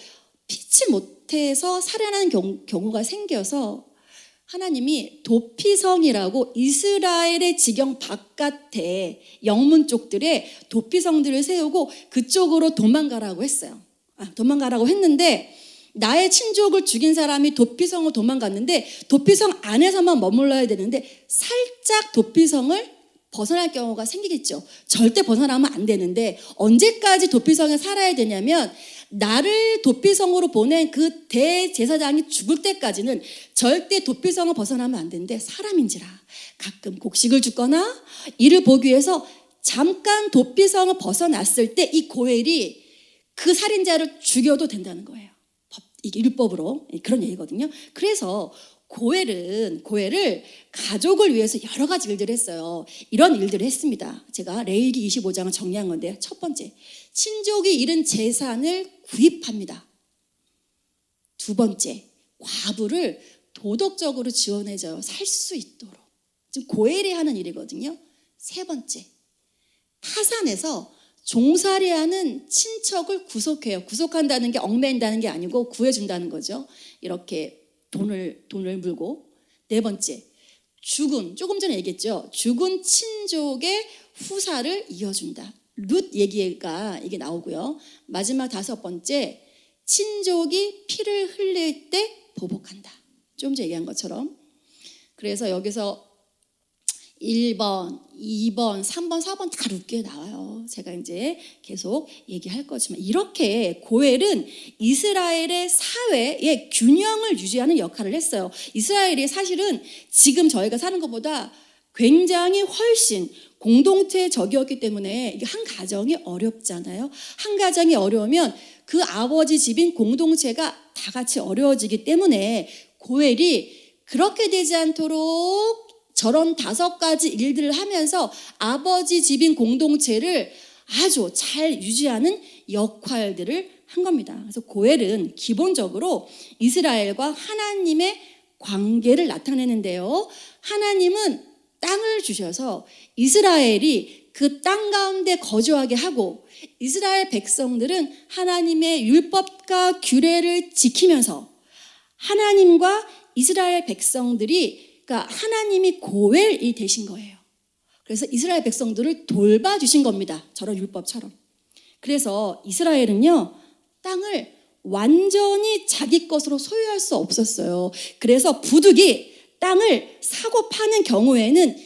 피치 못해서 살인하는 경우가 생겨서 하나님이 도피성이라고 이스라엘의 지경 바깥에 영문 쪽들에 도피성들을 세우고 그쪽으로 도망가라고 했어요. 도망가라고 했는데 나의 친족을 죽인 사람이 도피성을 도망갔는데 도피성 안에서만 머물러야 되는데 살짝 도피성을 벗어날 경우가 생기겠죠. 절대 벗어나면 안 되는데 언제까지 도피성에 살아야 되냐면 나를 도피성으로 보낸 그 대제사장이 죽을 때까지는 절대 도피성을 벗어나면 안 되는데 사람인지라 가끔 곡식을 줍거나 이를 보기 위해서 잠깐 도피성을 벗어났을 때 이 고엘이 그 살인자를 죽여도 된다는 거예요. 이게 율법으로 그런 얘기거든요. 그래서 고엘을 가족을 위해서 여러 가지 일들을 했어요. 이런 일들을 했습니다. 제가 레위기 25장을 정리한 건데요. 첫 번째, 친족이 잃은 재산을 구입합니다. 두 번째, 과부를 도덕적으로 지원해줘요. 살 수 있도록. 지금 고엘이 하는 일이거든요. 세 번째, 타산에서 종살이하는 친척을 구속해요. 구속한다는 게 얽매인다는 게 아니고 구해준다는 거죠. 이렇게 돈을 물고. 네 번째, 조금 전에 얘기했죠. 죽은 친족의 후사를 이어준다. 룻 얘기가 이게 나오고요. 마지막 다섯 번째, 친족이 피를 흘릴 때 보복한다. 좀 전에 얘기한 것처럼. 그래서 여기서 1번, 2번, 3번, 4번 다 룻기에 나와요. 제가 이제 계속 얘기할 거지만 이렇게 고엘은 이스라엘의 사회의 균형을 유지하는 역할을 했어요. 이스라엘이 사실은 지금 저희가 사는 것보다 굉장히 훨씬 공동체적이었기 때문에 이게 한 가정이 어렵잖아요. 한 가정이 어려우면 그 아버지 집인 공동체가 다 같이 어려워지기 때문에 고엘이 그렇게 되지 않도록 저런 5가지 일들을 하면서 아버지 집인 공동체를 아주 잘 유지하는 역할들을 한 겁니다. 그래서 고엘은 기본적으로 이스라엘과 하나님의 관계를 나타내는데요. 하나님은 땅을 주셔서 이스라엘이 그 땅 가운데 거주하게 하고 이스라엘 백성들은 하나님의 율법과 규례를 지키면서 하나님과 이스라엘 백성들이 그러니까 하나님이 고엘이 되신 거예요. 그래서 이스라엘 백성들을 돌봐주신 겁니다. 저런 율법처럼. 그래서 이스라엘은요, 땅을 완전히 자기 것으로 소유할 수 없었어요. 그래서 부득이 땅을 사고 파는 경우에는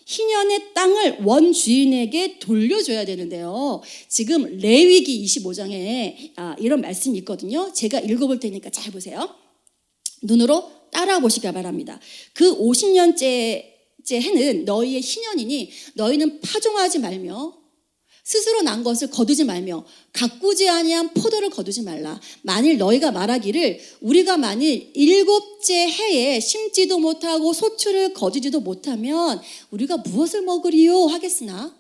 희년의 땅을 원주인에게 돌려줘야 되는데요. 지금 레위기 25장에 이런 말씀이 있거든요. 제가 읽어볼 테니까 잘 보세요. 눈으로 따라 보시기 바랍니다. 그 50년째 해는 너희의 희년이니 너희는 파종하지 말며 스스로 난 것을 거두지 말며 가꾸지 아니한 포도를 거두지 말라. 만일 너희가 말하기를 우리가 만일 7째 해에 심지도 못하고 소출을 거두지도 못하면 우리가 무엇을 먹으리요 하겠으나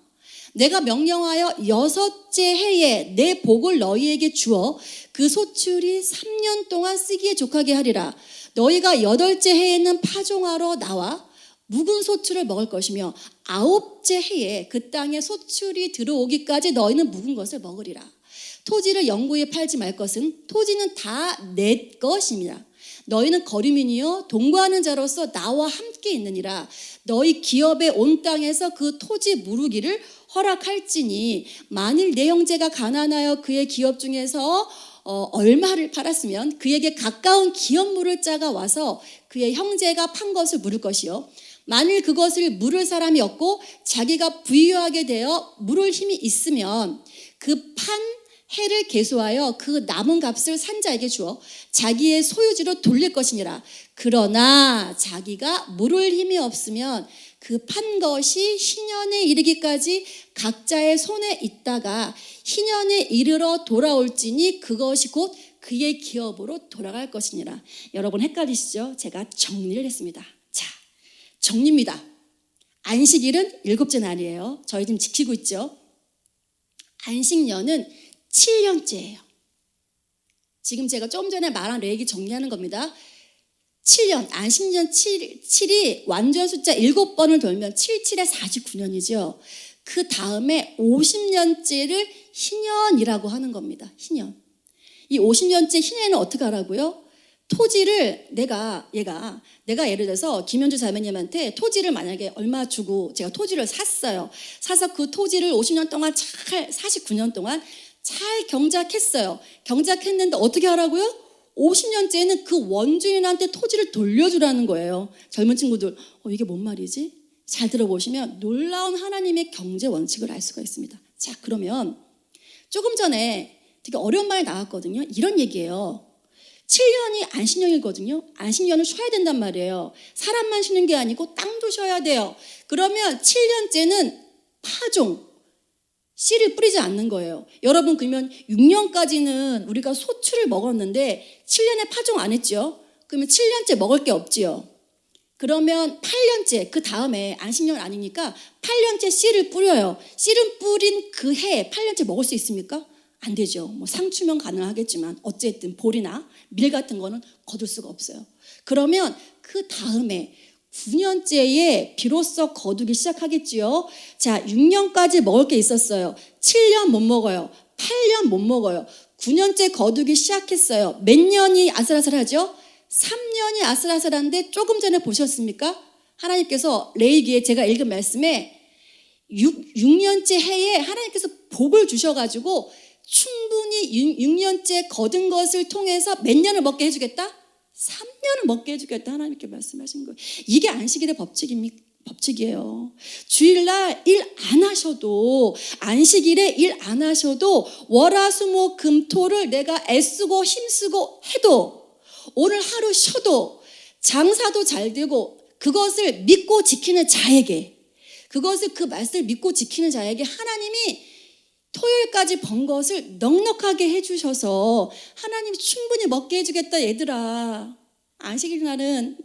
내가 명령하여 6째 해에 내 복을 너희에게 주어 그 소출이 3년 동안 쓰기에 족하게 하리라. 너희가 8째 해에는 파종하러 나와 묵은 소출을 먹을 것이며 9째 해에 그 땅에 소출이 들어오기까지 너희는 묵은 것을 먹으리라. 토지를 영구히 팔지 말 것은 토지는 다 내 것입니다. 너희는 거류민이요 동거하는 자로서 나와 함께 있느니라. 너희 기업에 온 땅에서 그 토지 무르기를 허락할지니 만일 내 형제가 가난하여 그의 기업 중에서 얼마를 팔았으면 그에게 가까운 기업 물을 자가 와서 그의 형제가 판 것을 물을 것이요. 만일 그것을 물을 사람이 없고 자기가 부유하게 되어 물을 힘이 있으면 그 판 해를 계수하여 그 남은 값을 산자에게 주어 자기의 소유지로 돌릴 것이니라. 그러나 자기가 물을 힘이 없으면 그 판 것이 희년에 이르기까지 각자의 손에 있다가 희년에 이르러 돌아올지니 그것이 곧 그의 기업으로 돌아갈 것이니라. 여러분 헷갈리시죠? 제가 정리를 했습니다. 자, 정리입니다. 안식일은 7째 날이에요. 저희 지금 지키고 있죠. 안식년은 7년째예요. 지금 제가 좀 전에 말한 레기 정리하는 겁니다. 7년, 안식년 7이 완전 숫자 7번을 돌면 7, 7에 49년이죠. 그 다음에 50년째를 희년이라고 하는 겁니다. 희년. 이 50년째 희년은 어떻게 하라고요? 토지를 내가 예를 들어서 김현주 자매님한테 토지를 만약에 얼마 주고 제가 토지를 샀어요. 사서 그 토지를 50년 동안 49년 동안 잘 경작했어요. 경작했는데 어떻게 하라고요? 50년째는 그 원주인한테 토지를 돌려주라는 거예요. 젊은 친구들, 이게 뭔 말이지? 잘 들어보시면 놀라운 하나님의 경제 원칙을 알 수가 있습니다. 자, 그러면 조금 전에 되게 어려운 말이 나왔거든요. 이런 얘기예요. 7년이 안식년이거든요. 안식년을 쉬어야 된단 말이에요. 사람만 쉬는 게 아니고 땅도 쉬어야 돼요. 그러면 7년째는 파종, 씨를 뿌리지 않는 거예요. 여러분, 그러면 6년까지는 우리가 소출을 먹었는데 7년에 파종 안 했죠? 그러면 7년째 먹을 게 없지요. 그러면 8년째, 그 다음에 안식년 아니니까 8년째 씨를 뿌려요. 씨를 뿌린 그 해에 8년째 먹을 수 있습니까? 안 되죠. 뭐 상추면 가능하겠지만 어쨌든 볼이나 밀 같은 거는 거둘 수가 없어요. 그러면 그 다음에 9년째에 비로소 거두기 시작하겠지요. 자, 6년까지 먹을 게 있었어요. 7년 못 먹어요. 8년 못 먹어요. 9년째 거두기 시작했어요. 몇 년이 아슬아슬하죠? 3년이 아슬아슬한데 조금 전에 보셨습니까? 하나님께서 레위기에 제가 읽은 말씀에 6년째 해에 하나님께서 복을 주셔가지고 충분히 6년째 거둔 것을 통해서 몇 년을 먹게 해주겠다? 3년을 먹게 해주겠다 하나님께 말씀하신 거예요. 이게 안식일의 법칙이에요. 주일날 일 안 하셔도 안식일에 일 안 하셔도 월화수목금토를 내가 애쓰고 힘쓰고 해도 오늘 하루 쉬어도 장사도 잘 되고 그것을 믿고 지키는 자에게 그것을 그 말씀을 믿고 지키는 자에게 하나님이 토요일까지 번 것을 넉넉하게 해주셔서 하나님 충분히 먹게 해주겠다. 얘들아, 안식일 날은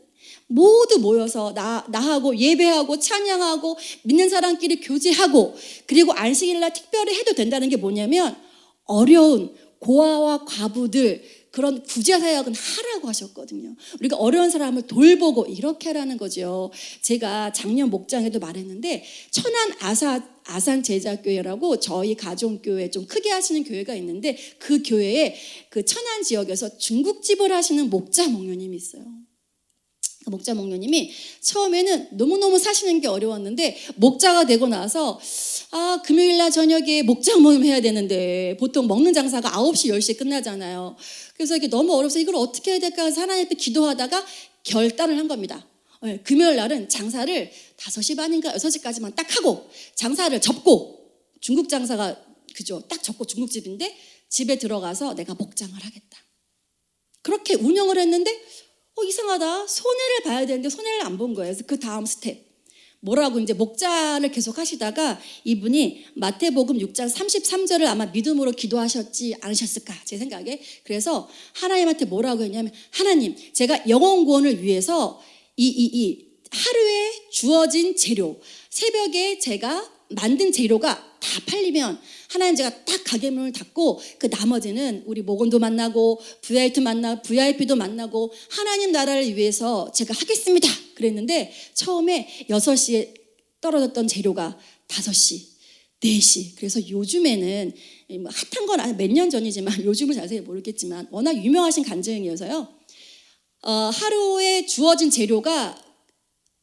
모두 모여서 나하고 예배하고 찬양하고 믿는 사람끼리 교제하고 그리고 안식일 날 특별히 해도 된다는 게 뭐냐면 어려운 고아와 과부들 그런 구제사역은 하라고 하셨거든요. 우리가 어려운 사람을 돌보고 이렇게 하라는 거죠. 제가 작년 목장에도 말했는데 천안 아산 제자교회라고 저희 가정교회 좀 크게 하시는 교회가 있는데 그 교회에 그 천안 지역에서 중국집을 하시는 목자 목녀님이 있어요. 그 목자 목녀님이 처음에는 너무너무 사시는 게 어려웠는데 목자가 되고 나서 금요일날 저녁에 목자 모임 해야 되는데 보통 먹는 장사가 9시, 10시에 끝나잖아요. 그래서 이게 너무 어려워서 이걸 어떻게 해야 될까 하나님 앞에 기도하다가 결단을 한 겁니다. 금요일 날은 장사를 5시 반인가 6시까지만 딱 하고 장사를 접고 중국 장사가 그죠? 딱 접고 중국집인데 집에 들어가서 내가 목장을 하겠다. 그렇게 운영을 했는데 이상하다. 손해를 봐야 되는데 손해를 안 본 거예요. 그래서 그 다음 스텝. 뭐라고 이제 목자를 계속 하시다가 이분이 마태복음 6장 33절을 아마 믿음으로 기도하셨지 않으셨을까 제 생각에. 그래서 하나님한테 뭐라고 했냐면 하나님 제가 영혼 구원을 위해서 이 하루에 주어진 재료 새벽에 제가 만든 재료가 다 팔리면 하나님 제가 딱 가게 문을 닫고 그 나머지는 우리 목원도 만나고 VIP도 만나고 하나님 나라를 위해서 제가 하겠습니다. 그랬는데 처음에 6시에 떨어졌던 재료가 5시, 4시. 그래서 요즘에는 핫한 건 몇 년 전이지만 요즘은 자세히 모르겠지만 워낙 유명하신 간증이어서요. 하루에 주어진 재료가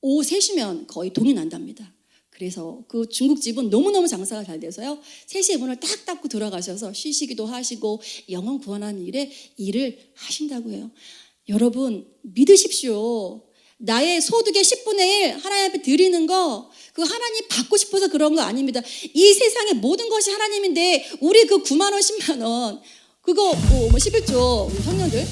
오후 3시면 거의 동이 난답니다. 그래서 그 중국집은 너무너무 장사가 잘 돼서요. 3시에 문을 딱 닫고 들어가셔서 쉬시기도 하시고 영혼 구원하는 일을 하신다고 해요. 여러분 믿으십시오. 나의 소득의 10분의 1 하나님 앞에 드리는 거 그거 하나님 받고 싶어서 그런 거 아닙니다. 이 세상의 모든 것이 하나님인데 우리 그 9만 원 10만 원 그거 11조 우리 청년들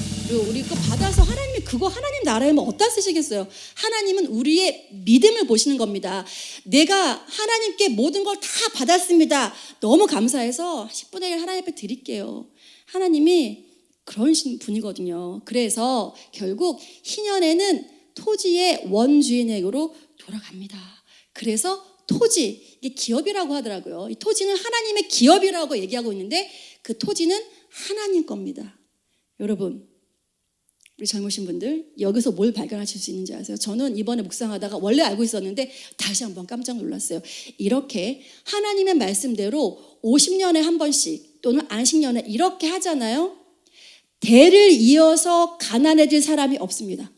우리 그거 받아서 하나님이 그거 하나님 나라에면 어디다 쓰시겠어요? 하나님은 우리의 믿음을 보시는 겁니다. 내가 하나님께 모든 걸 다 받았습니다. 너무 감사해서 10분의 1 하나님 앞에 드릴게요. 하나님이 그런 분이거든요. 그래서 결국 희년에는 토지의 원주인에게로 돌아갑니다. 그래서 토지, 이게 기업이라고 하더라고요. 이 토지는 하나님의 기업이라고 얘기하고 있는데 그 토지는 하나님 겁니다. 여러분, 우리 젊으신 분들 여기서 뭘 발견하실 수 있는지 아세요? 저는 이번에 묵상하다가 원래 알고 있었는데 다시 한번 깜짝 놀랐어요. 이렇게 하나님의 말씀대로 50년에 한 번씩 또는 안식년에 이렇게 하잖아요. 대를 이어서 가난해질 사람이 없습니다.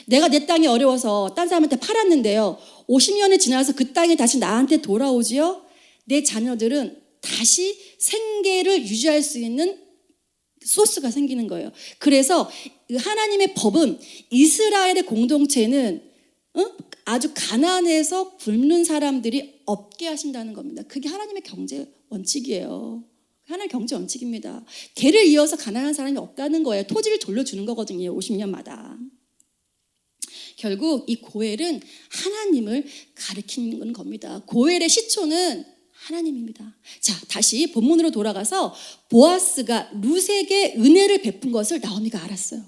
내가 내 땅이 어려워서 딴 사람한테 팔았는데요. 50년이 지나서 그 땅이 다시 나한테 돌아오지요. 내 자녀들은 다시 생계를 유지할 수 있는 소스가 생기는 거예요. 그래서 하나님의 법은 이스라엘의 공동체는 아주 가난해서 굶는 사람들이 없게 하신다는 겁니다. 그게 하나님의 경제 원칙이에요. 하나님의 경제 원칙입니다. 대를 이어서 가난한 사람이 없다는 거예요. 토지를 돌려주는 거거든요. 50년마다. 결국 이 고엘은 하나님을 가리키는 겁니다. 고엘의 시초는 하나님입니다. 자, 다시 본문으로 돌아가서 보아스가 룻에게 은혜를 베푼 것을 나오미가 알았어요.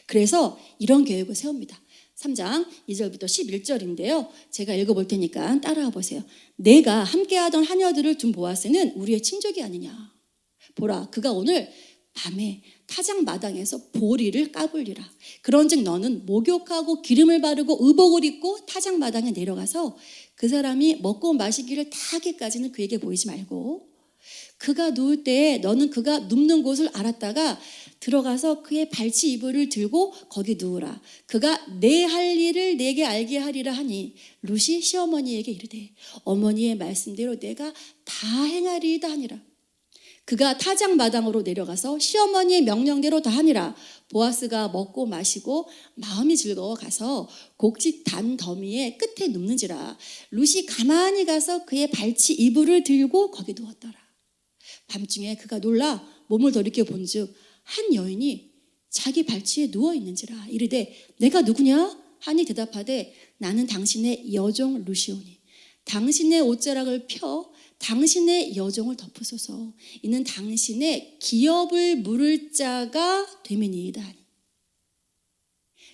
그래서 이런 계획을 세웁니다. 3장 2절부터 11절인데요. 제가 읽어볼 테니까 따라와 보세요. 내가 함께하던 하녀들을 둔 보아스는 우리의 친족이 아니냐. 보라, 그가 오늘 밤에 타작 마당에서 보리를 까불리라. 그런즉 너는 목욕하고 기름을 바르고 의복을 입고 타작 마당에 내려가서 그 사람이 먹고 마시기를 다 하기까지는 그에게 보이지 말고 그가 누울 때에 너는 그가 눕는 곳을 알았다가 들어가서 그의 발치 이불을 들고 거기 누우라. 그가 내 할 일을 내게 알게 하리라 하니 룻이 시어머니에게 이르되 어머니의 말씀대로 내가 다 행하리이다 하니라. 그가 타작 마당으로 내려가서 시어머니의 명령대로 다 하니라. 보아스가 먹고 마시고 마음이 즐거워 가서 곡식 단 더미의 끝에 눕는지라. 룻이 가만히 가서 그의 발치 이불을 들고 거기 누웠더라. 밤중에 그가 놀라 몸을 돌이켜 본즉 한 여인이 자기 발치에 누워 있는지라. 이르되 내가 누구냐 하니 대답하되 나는 당신의 여종 룻이오니 당신의 옷자락을 펴 당신의 여종을 덮으소서. 이는 당신의 기업을 물을 자가 됨이니이다 하니.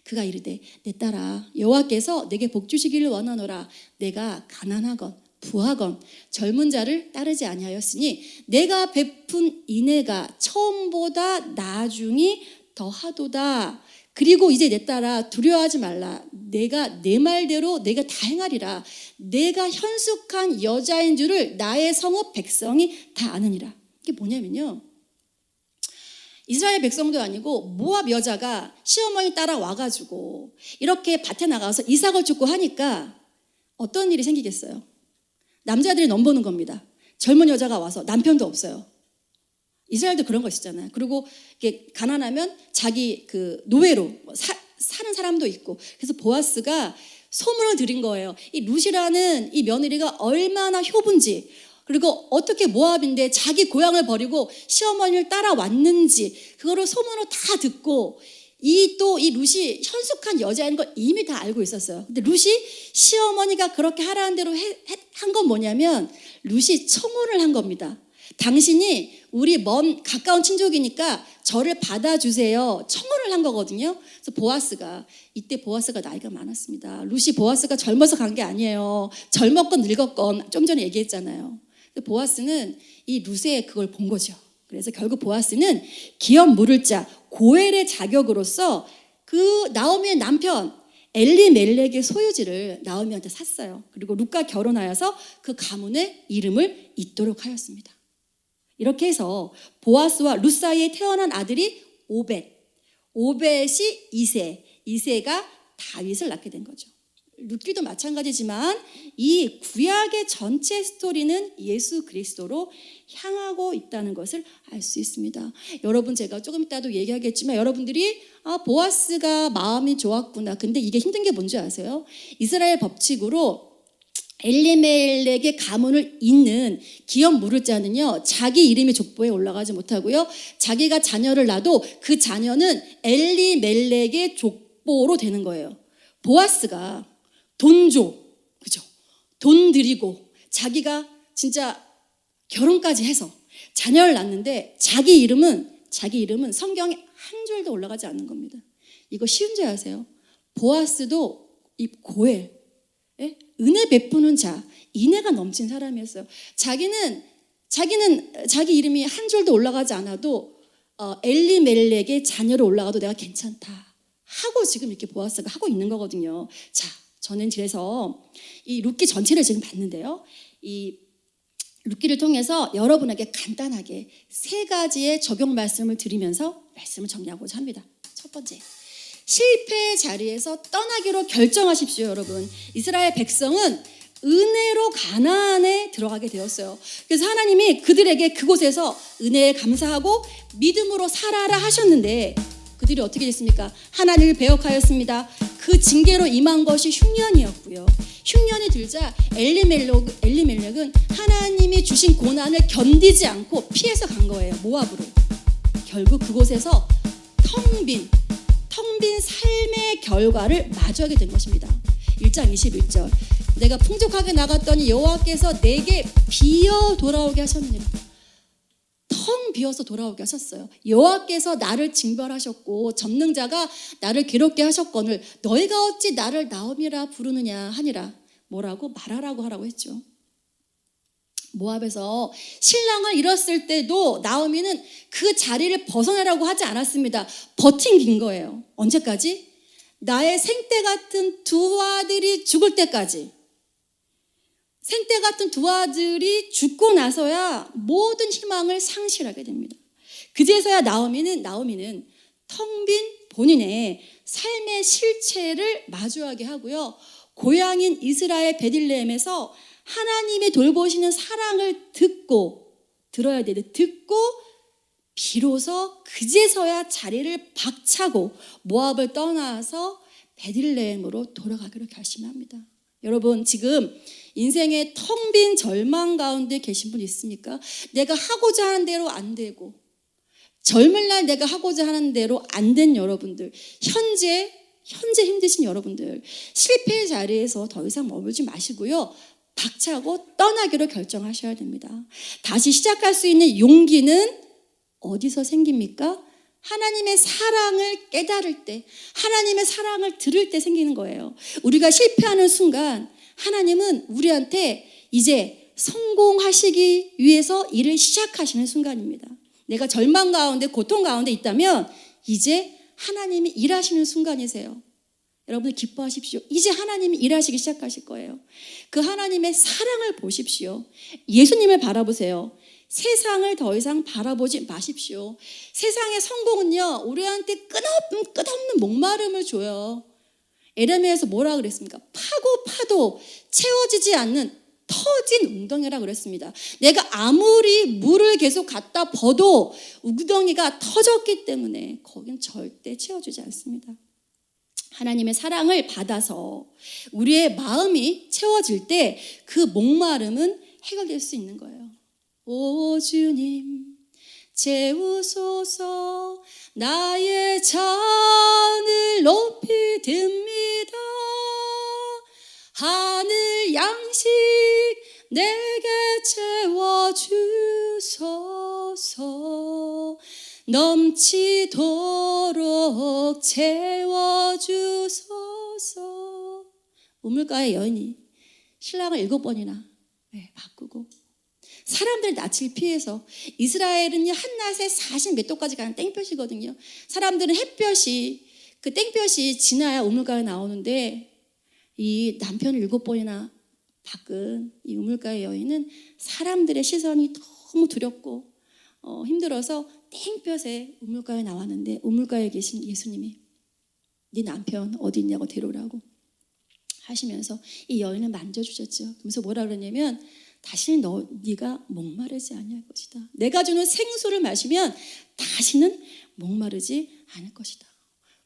그가 이르되 내 딸아 여호와께서 내게 복 주시기를 원하노라. 내가 가난하건 부하건 젊은 자를 따르지 아니하였으니 내가 베푼 인애가 처음보다 나중이 더하도다. 그리고 이제 내 딸아 두려워하지 말라. 내가 내 말대로 내가 다 행하리라. 내가 현숙한 여자인 줄을 나의 성읍 백성이 다 아느니라. 이게 뭐냐면요. 이스라엘 백성도 아니고 모압 여자가 시어머니 따라 와가지고 이렇게 밭에 나가서 이삭을 줍고 하니까 어떤 일이 생기겠어요? 남자들이 넘보는 겁니다. 젊은 여자가 와서 남편도 없어요. 이스라엘도 그런 거 있었잖아요. 그리고 이게 가난하면 자기 그 노예로 사는 사람도 있고. 그래서 보아스가 소문을 들인 거예요. 이 룻이라는 이 며느리가 얼마나 효부인지, 그리고 어떻게 모압인데 자기 고향을 버리고 시어머니를 따라왔는지 그거를 소문으로 다 듣고 이 룻이 현숙한 여자인 걸 이미 다 알고 있었어요. 근데 룻이 시어머니가 그렇게 하라는 대로 한 건 뭐냐면 룻이 청혼을 한 겁니다. 당신이 우리 먼 가까운 친족이니까 저를 받아주세요. 청혼을 한 거거든요. 그래서 보아스가 이때 보아스가 나이가 많았습니다. 룻이 보아스가 젊어서 간 게 아니에요. 젊었건 늙었건 좀 전에 얘기했잖아요. 보아스는 이 룻의 그걸 본 거죠. 그래서 결국 보아스는 기업 물을 자 고엘의 자격으로서 그 나오미의 남편 엘리멜렉의 소유지를 나오미한테 샀어요. 그리고 룻과 결혼하여서 그 가문의 이름을 잇도록 하였습니다. 이렇게 해서 보아스와 룻 사이에 태어난 아들이 오벳, 오벳이 이세, 이세가 다윗을 낳게 된 거죠. 룻기도 마찬가지지만 이 구약의 전체 스토리는 예수 그리스도로 향하고 있다는 것을 알 수 있습니다. 여러분, 제가 조금 이따도 얘기하겠지만 여러분들이 보아스가 마음이 좋았구나. 근데 이게 힘든 게 뭔지 아세요? 이스라엘 법칙으로 엘리멜렉의 가문을 잇는 기업 물을 자는요, 자기 이름이 족보에 올라가지 못하고요, 자기가 자녀를 낳아도 그 자녀는 엘리멜렉의 족보로 되는 거예요. 보아스가 돈 줘, 그죠? 돈 드리고 자기가 진짜 결혼까지 해서 자녀를 낳는데 자기 이름은 성경에 한 줄도 올라가지 않는 겁니다. 이거 쉬운 줄 아세요? 보아스도 이 고엘, 은혜 베푸는 자, 인애가 넘친 사람이었어요. 자기는 자기 이름이 한 줄도 올라가지 않아도 엘리멜렉의 자녀로 올라가도 내가 괜찮다 하고 지금 이렇게 보아스가 하고 있는 거거든요. 자, 저는 그래서 이 룻기 전체를 지금 봤는데요. 이 룻기를 통해서 여러분에게 간단하게 3가지의 적용 말씀을 드리면서 말씀을 정리하고자 합니다. 첫 번째, 실패의 자리에서 떠나기로 결정하십시오. 여러분, 이스라엘 백성은 은혜로 가나안에 들어가게 되었어요. 그래서 하나님이 그들에게 그곳에서 은혜에 감사하고 믿음으로 살아라 하셨는데 그들이 어떻게 됐습니까? 하나님을 배역하였습니다. 그 징계로 임한 것이 흉년이었고요. 흉년이 들자 엘리멜렉은 하나님이 주신 고난을 견디지 않고 피해서 간 거예요. 모압으로. 결국 그곳에서 텅 빈 삶의 결과를 마주하게 된 것입니다. 1장 21절, 내가 풍족하게 나갔더니 여호와께서 내게 비어 돌아오게 하셨느니라. 텅 비어서 돌아오게 하셨어요. 여호와께서 나를 징벌하셨고 전능자가 나를 괴롭게 하셨거늘 너희가 어찌 나를 나옴이라 부르느냐 하니라. 뭐라고? 말하라고 하라고 했죠. 모압에서 신랑을 잃었을 때도 나오미는 그 자리를 벗어나라고 하지 않았습니다. 버틴 거예요. 언제까지? 나의 생때 같은 두 아들이 죽을 때까지. 생때 같은 두 아들이 죽고 나서야 모든 희망을 상실하게 됩니다. 그제서야 나오미는 텅 빈 본인의 삶의 실체를 마주하게 하고요. 고향인 이스라엘 베들레헴에서 하나님이 돌보시는 사랑을 들어야 되는데 듣고 비로소 그제서야 자리를 박차고 모압을 떠나서 베들레헴으로 돌아가기로 결심합니다. 여러분, 지금 인생의 텅 빈 절망 가운데 계신 분 있습니까? 내가 하고자 하는 대로 안 되고 젊은 날 내가 하고자 하는 대로 안 된 여러분들, 현재 힘드신 여러분들, 실패의 자리에서 더 이상 머물지 마시고요, 박차고 떠나기로 결정하셔야 됩니다. 다시 시작할 수 있는 용기는 어디서 생깁니까? 하나님의 사랑을 깨달을 때, 하나님의 사랑을 들을 때 생기는 거예요. 우리가 실패하는 순간 하나님은 우리한테 이제 성공하시기 위해서 일을 시작하시는 순간입니다. 내가 절망 가운데, 고통 가운데 있다면 이제 하나님이 일하시는 순간이세요. 여러분 기뻐하십시오. 이제 하나님이 일하시기 시작하실 거예요. 그 하나님의 사랑을 보십시오. 예수님을 바라보세요. 세상을 더 이상 바라보지 마십시오. 세상의 성공은요, 우리한테 끝없는 목마름을 줘요. 에레미야에서 뭐라 그랬습니까? 파도 채워지지 않는 터진 웅덩이라 그랬습니다. 내가 아무리 물을 계속 갖다 버도 웅덩이가 터졌기 때문에 거긴 절대 채워주지 않습니다. 하나님의 사랑을 받아서 우리의 마음이 채워질 때 그 목마름은 해결될 수 있는 거예요. 오 주님 채우소서, 나의 잔을 높이 듭니다. 하늘 양식 내게 채워주소서, 넘치도록 채워주소서. 우물가의 여인이 신랑을 7번이나 바꾸고 사람들의 낯을 피해서, 이스라엘은 한낮에 40몇 도까지 가는 땡볕이거든요. 사람들은 그 땡볕이 지나야 우물가에 나오는데 이 남편을 7번이나 바꾼 이 우물가의 여인은 사람들의 시선이 너무 두렵고 힘들어서 땡볕에 우물가에 나왔는데 우물가에 계신 예수님이 네 남편 어디 있냐고 데려오라고 하시면서 이 여인을 만져주셨죠. 그러면서 뭐라 그러냐면 다시는 네가 목마르지 아니할 것이다. 내가 주는 생수를 마시면 다시는 목마르지 않을 것이다.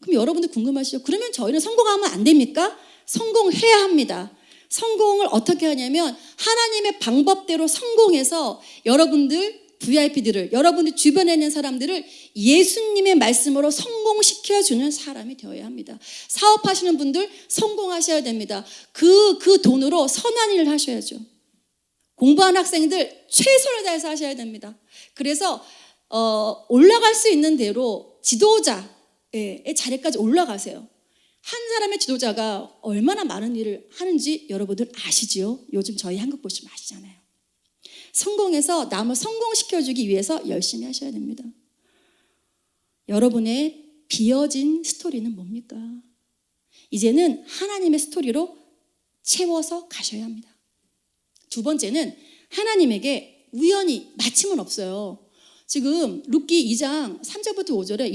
그럼 여러분들 궁금하시죠? 그러면 저희는 성공하면 안 됩니까? 성공해야 합니다. 성공을 어떻게 하냐면 하나님의 방법대로 성공해서 여러분들 VIP들을, 여러분들 주변에 있는 사람들을 예수님의 말씀으로 성공시켜주는 사람이 되어야 합니다. 사업하시는 분들 성공하셔야 됩니다. 그 돈으로 선한 일을 하셔야죠. 공부하는 학생들 최선을 다해서 하셔야 됩니다. 그래서 올라갈 수 있는 대로 지도자의 자리까지 올라가세요. 한 사람의 지도자가 얼마나 많은 일을 하는지 여러분들 아시지요? 요즘 저희 한국 보시면 아시잖아요. 성공해서 남을 성공시켜주기 위해서 열심히 하셔야 됩니다. 여러분의 비어진 스토리는 뭡니까? 이제는 하나님의 스토리로 채워서 가셔야 합니다. 두 번째는 하나님에게 우연히 마침은 없어요. 지금 룻기 2장 3절부터 5절에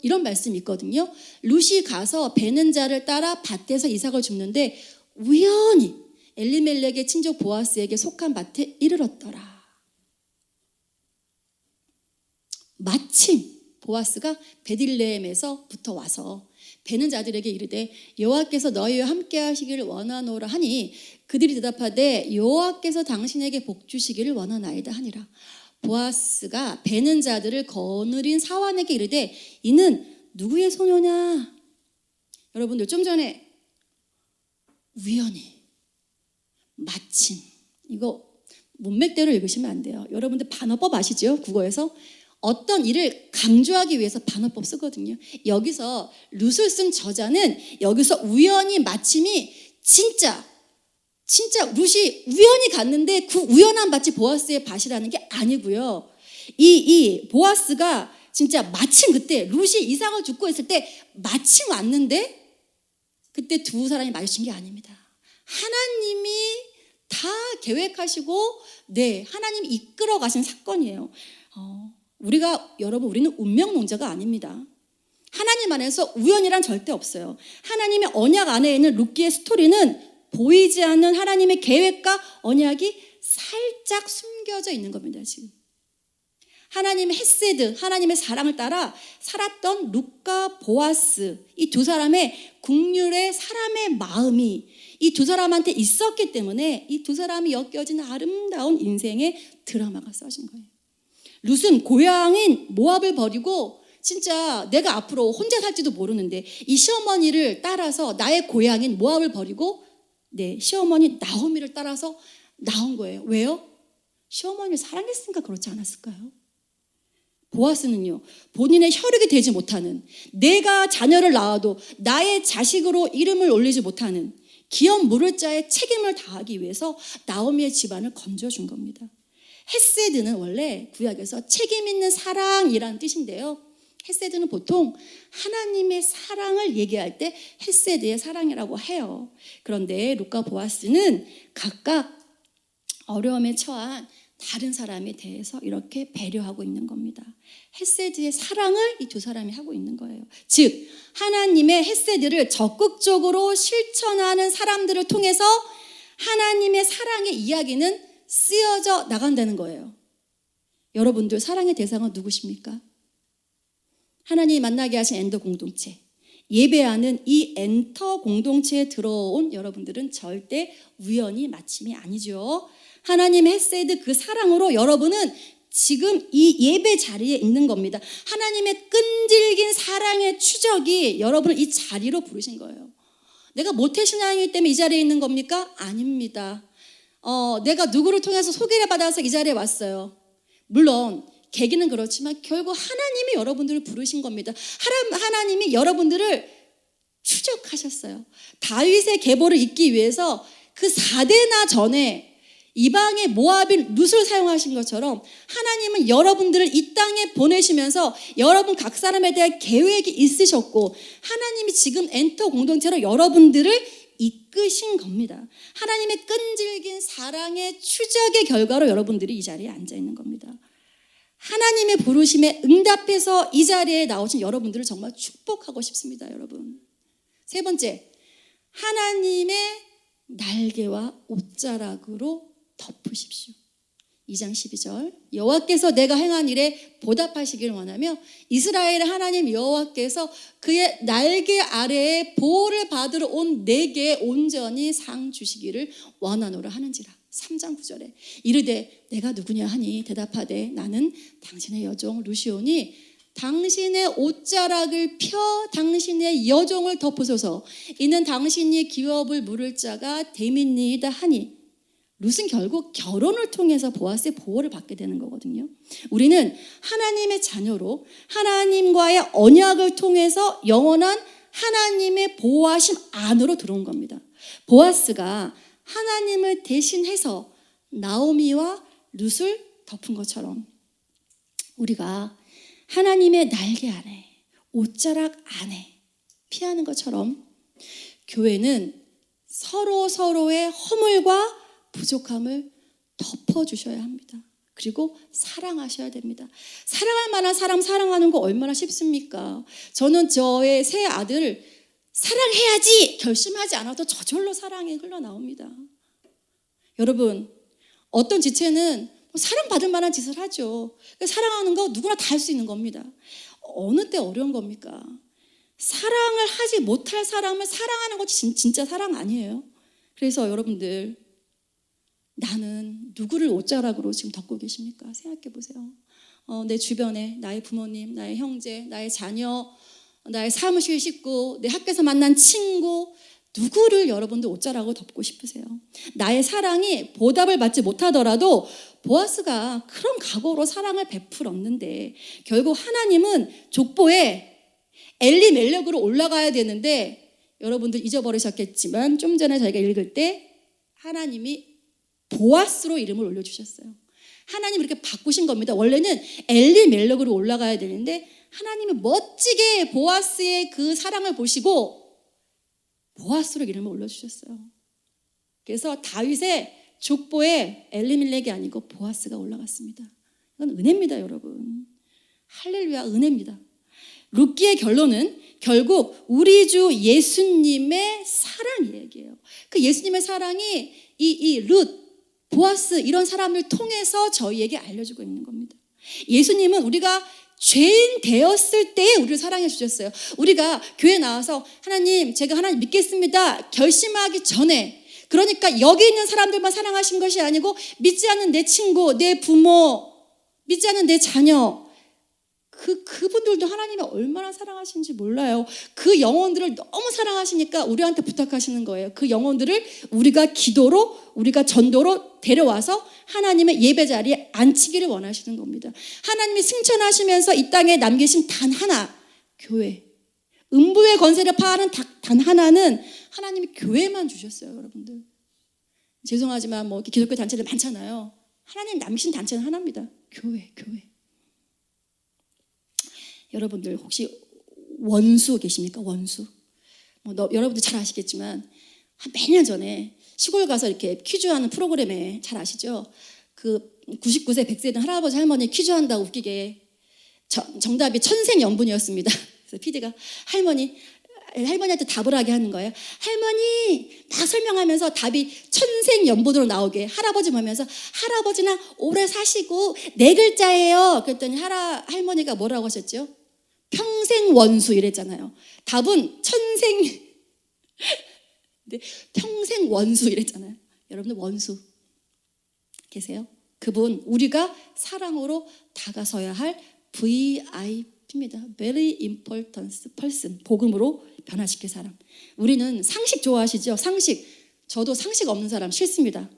이런 말씀이 있거든요. 룻이 가서 베는 자를 따라 밭에서 이삭을 줍는데 우연히 엘리멜렉의 친족 보아스에게 속한 밭에 이르렀더라. 마침 보아스가 베들레헴에서부터 와서 베는 자들에게 이르되 여호와께서 너희와 함께 하시기를 원하노라 하니 그들이 대답하되 여호와께서 당신에게 복 주시기를 원하나이다 하니라. 보아스가 베는 자들을 거느린 사환에게 이르되 이는 누구의 소녀냐? 여러분들 좀 전에 우연히 마침 이거 문맥대로 읽으시면 안 돼요. 여러분들 반어법 아시죠? 국어에서 어떤 일을 강조하기 위해서 반어법 쓰거든요. 여기서 룻을 쓴 저자는 여기서 우연히 마침이 진짜 룻이 우연히 갔는데 그 우연한 밭이 보아스의 밭이라는 게 아니고요. 이 보아스가 진짜 마침 그때 룻이 이삭을 줍고 있을 때 마침 왔는데 그때 두 사람이 마주친 게 아닙니다. 하나님이 다 계획하시고 하나님이 이끌어 가신 사건이에요. 우리는 운명 농자가 아닙니다. 하나님 안에서 우연이란 절대 없어요. 하나님의 언약 안에 있는 룻기의 스토리는 보이지 않는 하나님의 계획과 언약이 살짝 숨겨져 있는 겁니다. 지금 하나님의 헤세드, 하나님의 사랑을 따라 살았던 룻과 보아스, 이 두 사람의 국률의 사람의 마음이 이 두 사람한테 있었기 때문에 이 두 사람이 엮여진 아름다운 인생의 드라마가 써진 거예요. 룻은 고향인 모압을 버리고 진짜 내가 앞으로 혼자 살지도 모르는데 이 시어머니를 따라서 나의 고향인 모압을 버리고 시어머니 나오미를 따라서 나온 거예요. 왜요? 시어머니를 사랑했으니까 그렇지 않았을까요? 보아스는요, 본인의 혈육이 되지 못하는, 내가 자녀를 낳아도 나의 자식으로 이름을 올리지 못하는 기업 물을 자의 책임을 다하기 위해서 나오미의 집안을 건져준 겁니다. 헤세드는 원래 구약에서 책임 있는 사랑이라는 뜻인데요. 헤세드는 보통 하나님의 사랑을 얘기할 때 헤세드의 사랑이라고 해요. 그런데 룻과 보아스는 각각 어려움에 처한 다른 사람에 대해서 이렇게 배려하고 있는 겁니다. 헤세드의 사랑을 이 두 사람이 하고 있는 거예요. 즉 하나님의 헤세드를 적극적으로 실천하는 사람들을 통해서 하나님의 사랑의 이야기는 쓰여져 나간다는 거예요. 여러분들 사랑의 대상은 누구십니까? 하나님이 만나게 하신 엔터 공동체, 예배하는 이 엔터 공동체에 들어온 여러분들은 절대 우연히 마침이 아니죠. 하나님의 헤세드 그 사랑으로 여러분은 지금 이 예배 자리에 있는 겁니다. 하나님의 끈질긴 사랑의 추적이 여러분을 이 자리로 부르신 거예요. 내가 모태신앙이기 때문에 이 자리에 있는 겁니까? 아닙니다. 내가 누구를 통해서 소개를 받아서 이 자리에 왔어요. 물론 계기는 그렇지만 결국 하나님이 여러분들을 부르신 겁니다. 하나님이 여러분들을 추적하셨어요. 다윗의 계보를 잇기 위해서 그 4대나 전에 이방의 모압인 룻을 사용하신 것처럼 하나님은 여러분들을 이 땅에 보내시면서 여러분 각 사람에 대한 계획이 있으셨고 하나님이 지금 엔터 공동체로 여러분들을 이끄신 겁니다. 하나님의 끈질긴 사랑의 추적의 결과로 여러분들이 이 자리에 앉아 있는 겁니다. 하나님의 부르심에 응답해서 이 자리에 나오신 여러분들을 정말 축복하고 싶습니다. 여러분. 세 번째, 하나님의 날개와 옷자락으로 덮으십시오. 2장 12절 여호와께서 내가 행한 일에 보답하시기를 원하며 이스라엘의 하나님 여호와께서 그의 날개 아래에 보호를 받으러 온 내게 온전히 상 주시기를 원하노라 하는지라. 3장 9절에 이르되 내가 누구냐 하니 대답하되 나는 당신의 여종 루시오니 당신의 옷자락을 펴 당신의 여종을 덮으소서. 이는 당신이 기업을 물을 자가 됨이니이다 하니. 룻은 결국 결혼을 통해서 보아스의 보호를 받게 되는 거거든요. 우리는 하나님의 자녀로 하나님과의 언약을 통해서 영원한 하나님의 보호하심 안으로 들어온 겁니다. 보아스가 하나님을 대신해서 나오미와 룻을 덮은 것처럼 우리가 하나님의 날개 아래, 옷자락 안에 피하는 것처럼 교회는 서로의 허물과 부족함을 덮어주셔야 합니다. 그리고 사랑하셔야 됩니다. 사랑할 만한 사람 사랑하는 거 얼마나 쉽습니까? 저는 저의 새 아들을 사랑해야지 결심하지 않아도 저절로 사랑이 흘러나옵니다. 여러분, 어떤 지체는 사랑받을 만한 짓을 하죠. 사랑하는 거 누구나 다 할 수 있는 겁니다. 어느 때 어려운 겁니까? 사랑을 하지 못할 사람을 사랑하는 것이 진짜 사랑 아니에요. 그래서 여러분들, 나는 누구를 옷자락으로 지금 덮고 계십니까? 생각해 보세요. 내 주변에 나의 부모님, 나의 형제, 나의 자녀, 나의 사무실 식구, 내 학교에서 만난 친구, 누구를 여러분들 옷자락으로 덮고 싶으세요? 나의 사랑이 보답을 받지 못하더라도 보아스가 그런 각오로 사랑을 베풀었는데 결국 하나님은 족보에 엘리멜렉으로 올라가야 되는데 여러분들 잊어버리셨겠지만 좀 전에 저희가 읽을 때 하나님이 보아스로 이름을 올려주셨어요. 하나님이 이렇게 바꾸신 겁니다. 원래는 엘리멜렉으로 올라가야 되는데 하나님이 멋지게 보아스의 그 사랑을 보시고 보아스로 이름을 올려주셨어요. 그래서 다윗의 족보에 엘리멜렉이 아니고 보아스가 올라갔습니다. 이건 은혜입니다, 여러분. 할렐루야, 은혜입니다. 룻기의 결론은 결국 우리 주 예수님의 사랑 이야기예요. 그 예수님의 사랑이 이 룻, 보아스 이런 사람을 통해서 저희에게 알려주고 있는 겁니다. 예수님은 우리가 죄인 되었을 때에 우리를 사랑해 주셨어요. 우리가 교회 나와서 하나님, 제가 하나님 믿겠습니다 결심하기 전에, 그러니까 여기 있는 사람들만 사랑하신 것이 아니고 믿지 않는 내 친구, 내 부모, 믿지 않는 내 자녀, 그분들도 하나님이 얼마나 사랑하시는지 몰라요. 그 영혼들을 너무 사랑하시니까 우리한테 부탁하시는 거예요. 그 영혼들을 우리가 기도로, 우리가 전도로 데려와서 하나님의 예배 자리에 앉히기를 원하시는 겁니다. 하나님이 승천하시면서 이 땅에 남기신 단 하나, 교회. 음부의 권세를 파하는 단 하나는 하나님이 교회만 주셨어요, 여러분들. 죄송하지만 뭐 기독교 단체들 많잖아요. 하나님 남기신 단체는 하나입니다. 교회. 여러분들 혹시 원수 계십니까? 원수. 여러분들 잘 아시겠지만 한 몇 년 전에 시골 가서 이렇게 퀴즈하는 프로그램에 잘 아시죠? 그 99세 100세 된 할아버지 할머니 퀴즈한다고 웃기게 정답이 천생연분이었습니다. 그래서 PD가 할머니한테 답을 하게 하는 거예요. 할머니 막 설명하면서 답이 천생연분으로 나오게 할아버지 보면서 할아버지나 오래 사시고 4글자예요. 그랬더니 할머니가 뭐라고 하셨죠? 평생 원수 이랬잖아요. 답은 평생 원수 이랬잖아요. 여러분들 원수 계세요? 그분 우리가 사랑으로 다가서야 할 VIP입니다. Very important person. 복음으로 변화시킬 사람. 우리는 상식 좋아하시죠? 상식. 저도 상식 없는 사람 싫습니다.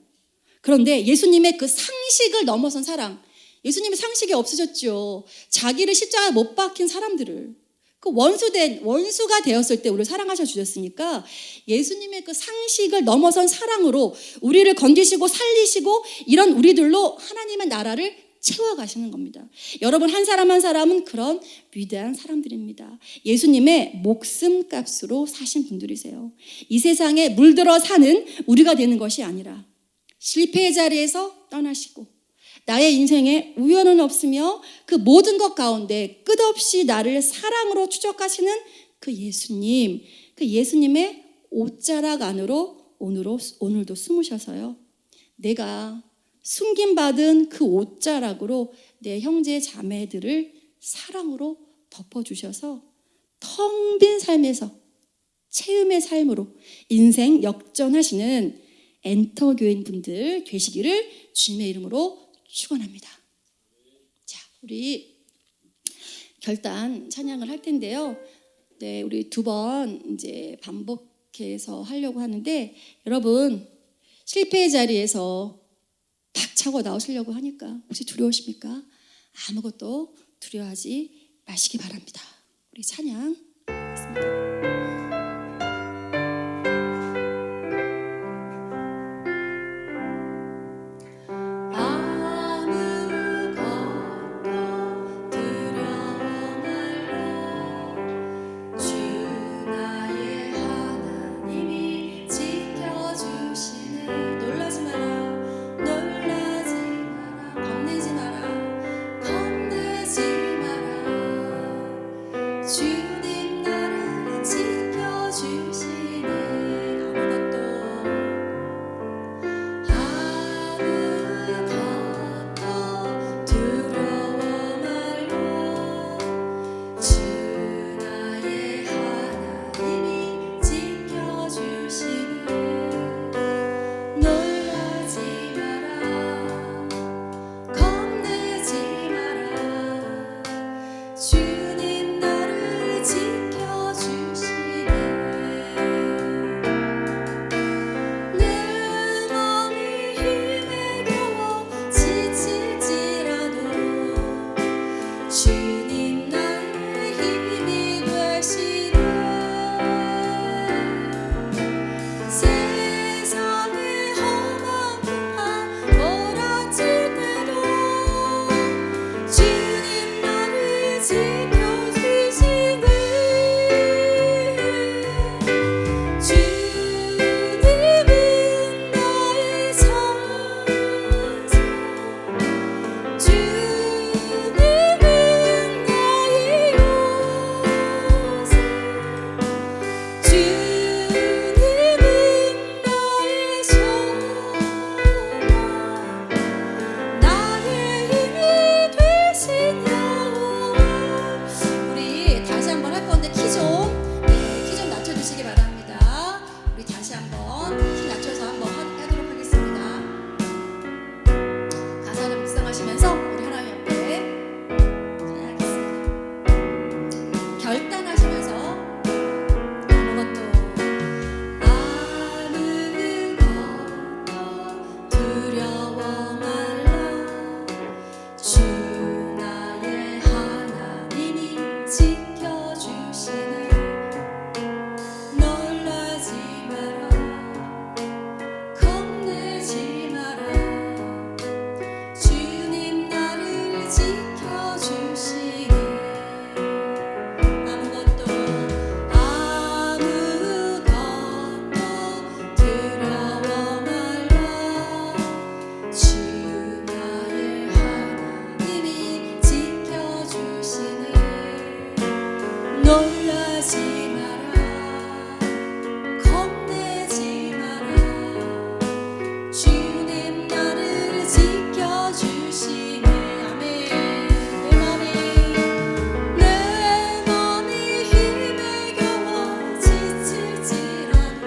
그런데 예수님의 그 상식을 넘어선 사랑. 예수님의 상식이 없으셨죠. 자기를 십자가에 못 박힌 사람들을 그 원수가 되었을 때 우리를 사랑하셔 주셨으니까 예수님의 그 상식을 넘어선 사랑으로 우리를 건지시고 살리시고 이런 우리들로 하나님의 나라를 채워가시는 겁니다. 여러분 한 사람 한 사람은 그런 위대한 사람들입니다. 예수님의 목숨값으로 사신 분들이세요. 이 세상에 물들어 사는 우리가 되는 것이 아니라 실패의 자리에서 떠나시고 나의 인생에 우연은 없으며 그 모든 것 가운데 끝없이 나를 사랑으로 추적하시는 그 예수님의 옷자락 안으로 오늘도 숨으셔서요. 내가 숨김받은 그 옷자락으로 내 형제 자매들을 사랑으로 덮어주셔서 텅 빈 삶에서 체험의 삶으로 인생 역전하시는 엔터 교인 분들 되시기를 주님의 이름으로 축원합니다. 자, 우리 결단 찬양을 할 텐데요. 네, 우리 2번 이제 반복해서 하려고 하는데 여러분 실패의 자리에서 박차고 나오시려고 하니까 혹시 두려우십니까? 아무것도 두려워하지 마시기 바랍니다. 우리 찬양 하겠습니다. 주님 나를 지켜주시네. 아무것도 두려워 말라. 주 나의 하나님이 지켜주시네. 놀라지 마라. 겁내지 마라. 주님 나를 지켜주시네. 내 맘이 힘에 겨워 지칠지라도 주님 나의 힘이 되시네. 세상의 험한 풍파 몰아칠 때도 주님 나를 지켜주시네. 주님은 나의 산소. 주님은 나의 요새. 주님은 나의 소망. 나의 힘이 되신 여호와. 우리 다시 한번 할 건데 키 좀 낮춰주시기 바랍니다. 우리 다시 한번 키 낮춰서 한번 하도록 하겠습니다. 가사를 묵상하시면서 우리 하나님 앞에 찬양하겠습니다. 결단하시면서 아무것도 두려워 말라. 주 나의 하나님이 지켜주시네. 놀라지 마라. 겁내지 마라. 주님 나를 지켜주시네. 아무것도 두려워 말라. 주 나의 하나님이 지켜주시네. 놀라지 마라. 겁내지 마라. 주님 나를 지켜주시네. 아멘. 내 맘이 힘에 겨워 지칠지라도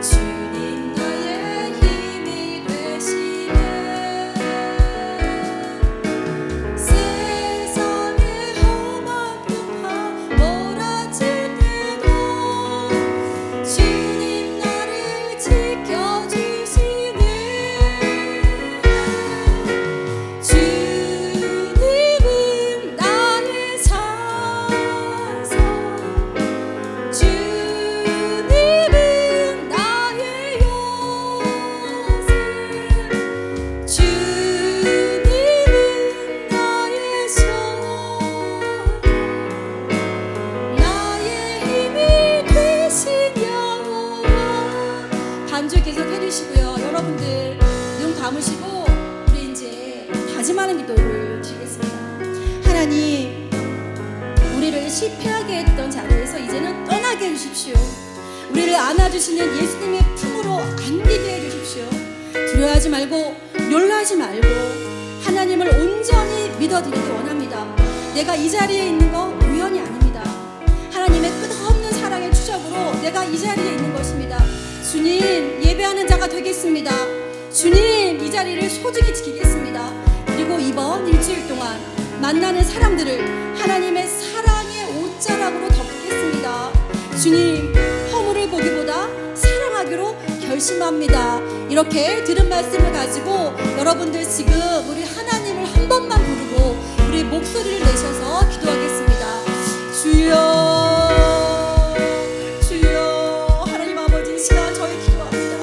주님 나의 힘이 되시네. 세상의 험한 풍파 몰아칠 때도 주님 나를 지켜주시네. 주님은 나의 산소. 주님은 나의 요새. 주님은 나의 소망. 나의 힘이 되신 여호와. 반주 계속 해주시고요. 여러분들 눈 감으시고 우리 이제 다짐하는 기도를 드리겠습니다. 하나님, 우리를 실패하게 했던 자리에서 이제는 떠나게 해주십시오. 우리를 안아주시는 예수님의 품으로 안기게 해주십시오. 두려워하지 말고 놀라지 말고 하나님을 온전히 믿어드리기 원합니다. 내가 이 자리에 있는 거 우연이 아닙니다. 하나님의 끝없는 사랑의 추적으로 내가 이 자리에 있는 것입니다. 주님, 예배하는 자가 되겠습니다. 주님, 이 자리를 소중히 지키겠습니다. 그리고 이번 일주일 동안 만나는 사람들을 하나님의 사랑의 옷자락으로 덮겠습니다. 주님, 허물을 보기보다 사랑하기로 결심합니다. 이렇게 들은 말씀을 가지고 여러분들 지금 우리 하나님을 한 번만 부르고 우리 목소리를 내셔서 기도하겠습니다. 주여, 주여. 하나님 아버지, 이 시간 저희 기도합니다.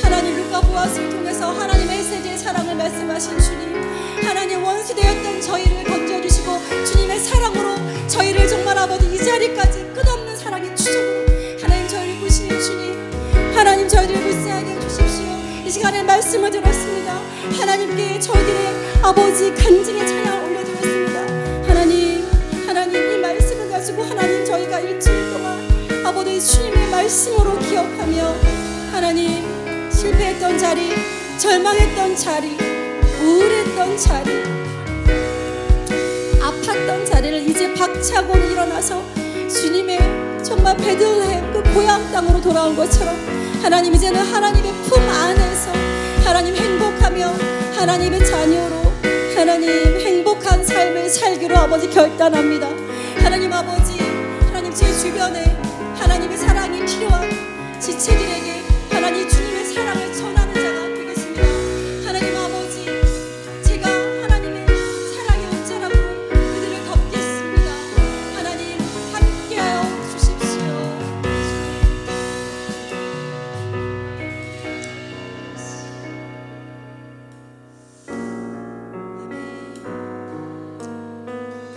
하나님, 루카 보아스를 통해서 하나님의 세대의 사랑을 말씀하신 주님, 하나님 원수되었던 저희를 건져주시고 주님의 사랑으로 저희를 정말 아버지 이 자리까지 끝없는 사랑의 추적으로 하나님 저희를 보시는 주님, 하나님 저희를 불쌍하게 해주십시오. 이 시간에 말씀을 들었습니다. 하나님께 저희들의 아버지 간증의 찬양을 올려드렸습니다. 하나님 이 말씀을 가지고 하나님 저희가 일주일 동안 아버지 주님의 말씀으로 기억하며 하나님 실패했던 자리, 절망했던 자리, 우울했던 자리, 아팠던 자리를 이제 박차고 일어나서 주님의 정말 베들레헴 그 고향 땅으로 돌아온 것처럼 하나님 이제는 하나님의 품 안에서 하나님 행복하며 하나님의 자녀로 하나님 행복한 삶을 살기로 아버지 결단합니다. 하나님 아버지, 하나님 제 주변에 하나님의 사랑이 필요한 지체들에게 하나님 주님의 사랑을 전하는 자가 되겠습니다. 하나님 아버지, 제가 하나님의 사랑의 옷자락으로 그들을 덮겠습니다. 하나님 함께하여 주십시오.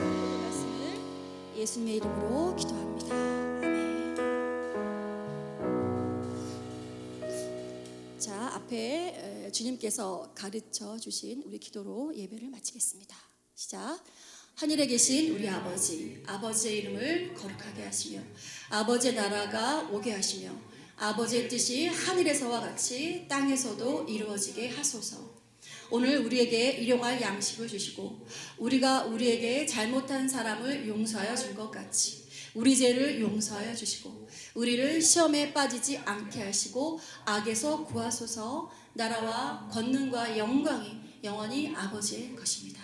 오늘 말씀을 예수님의 이름으로 기도합니다. 아멘. 자, 앞에 주님께서 가르쳐 주신 우리 기도로 예배를 마치겠습니다. 시작. 하늘에 계신 우리 아버지, 아버지의 이름을 거룩하게 하시며 아버지의 나라가 오게 하시며 아버지의 뜻이 하늘에서와 같이 땅에서도 이루어지게 하소서. 오늘 우리에게 일용할 양식을 주시고 우리가 우리에게 잘못한 사람을 용서하여 준 것 같이 우리 죄를 용서하여 주시고 우리를 시험에 빠지지 않게 하시고 악에서 구하소서. 나라와 권능과 영광이 영원히 아버지의 것입니다.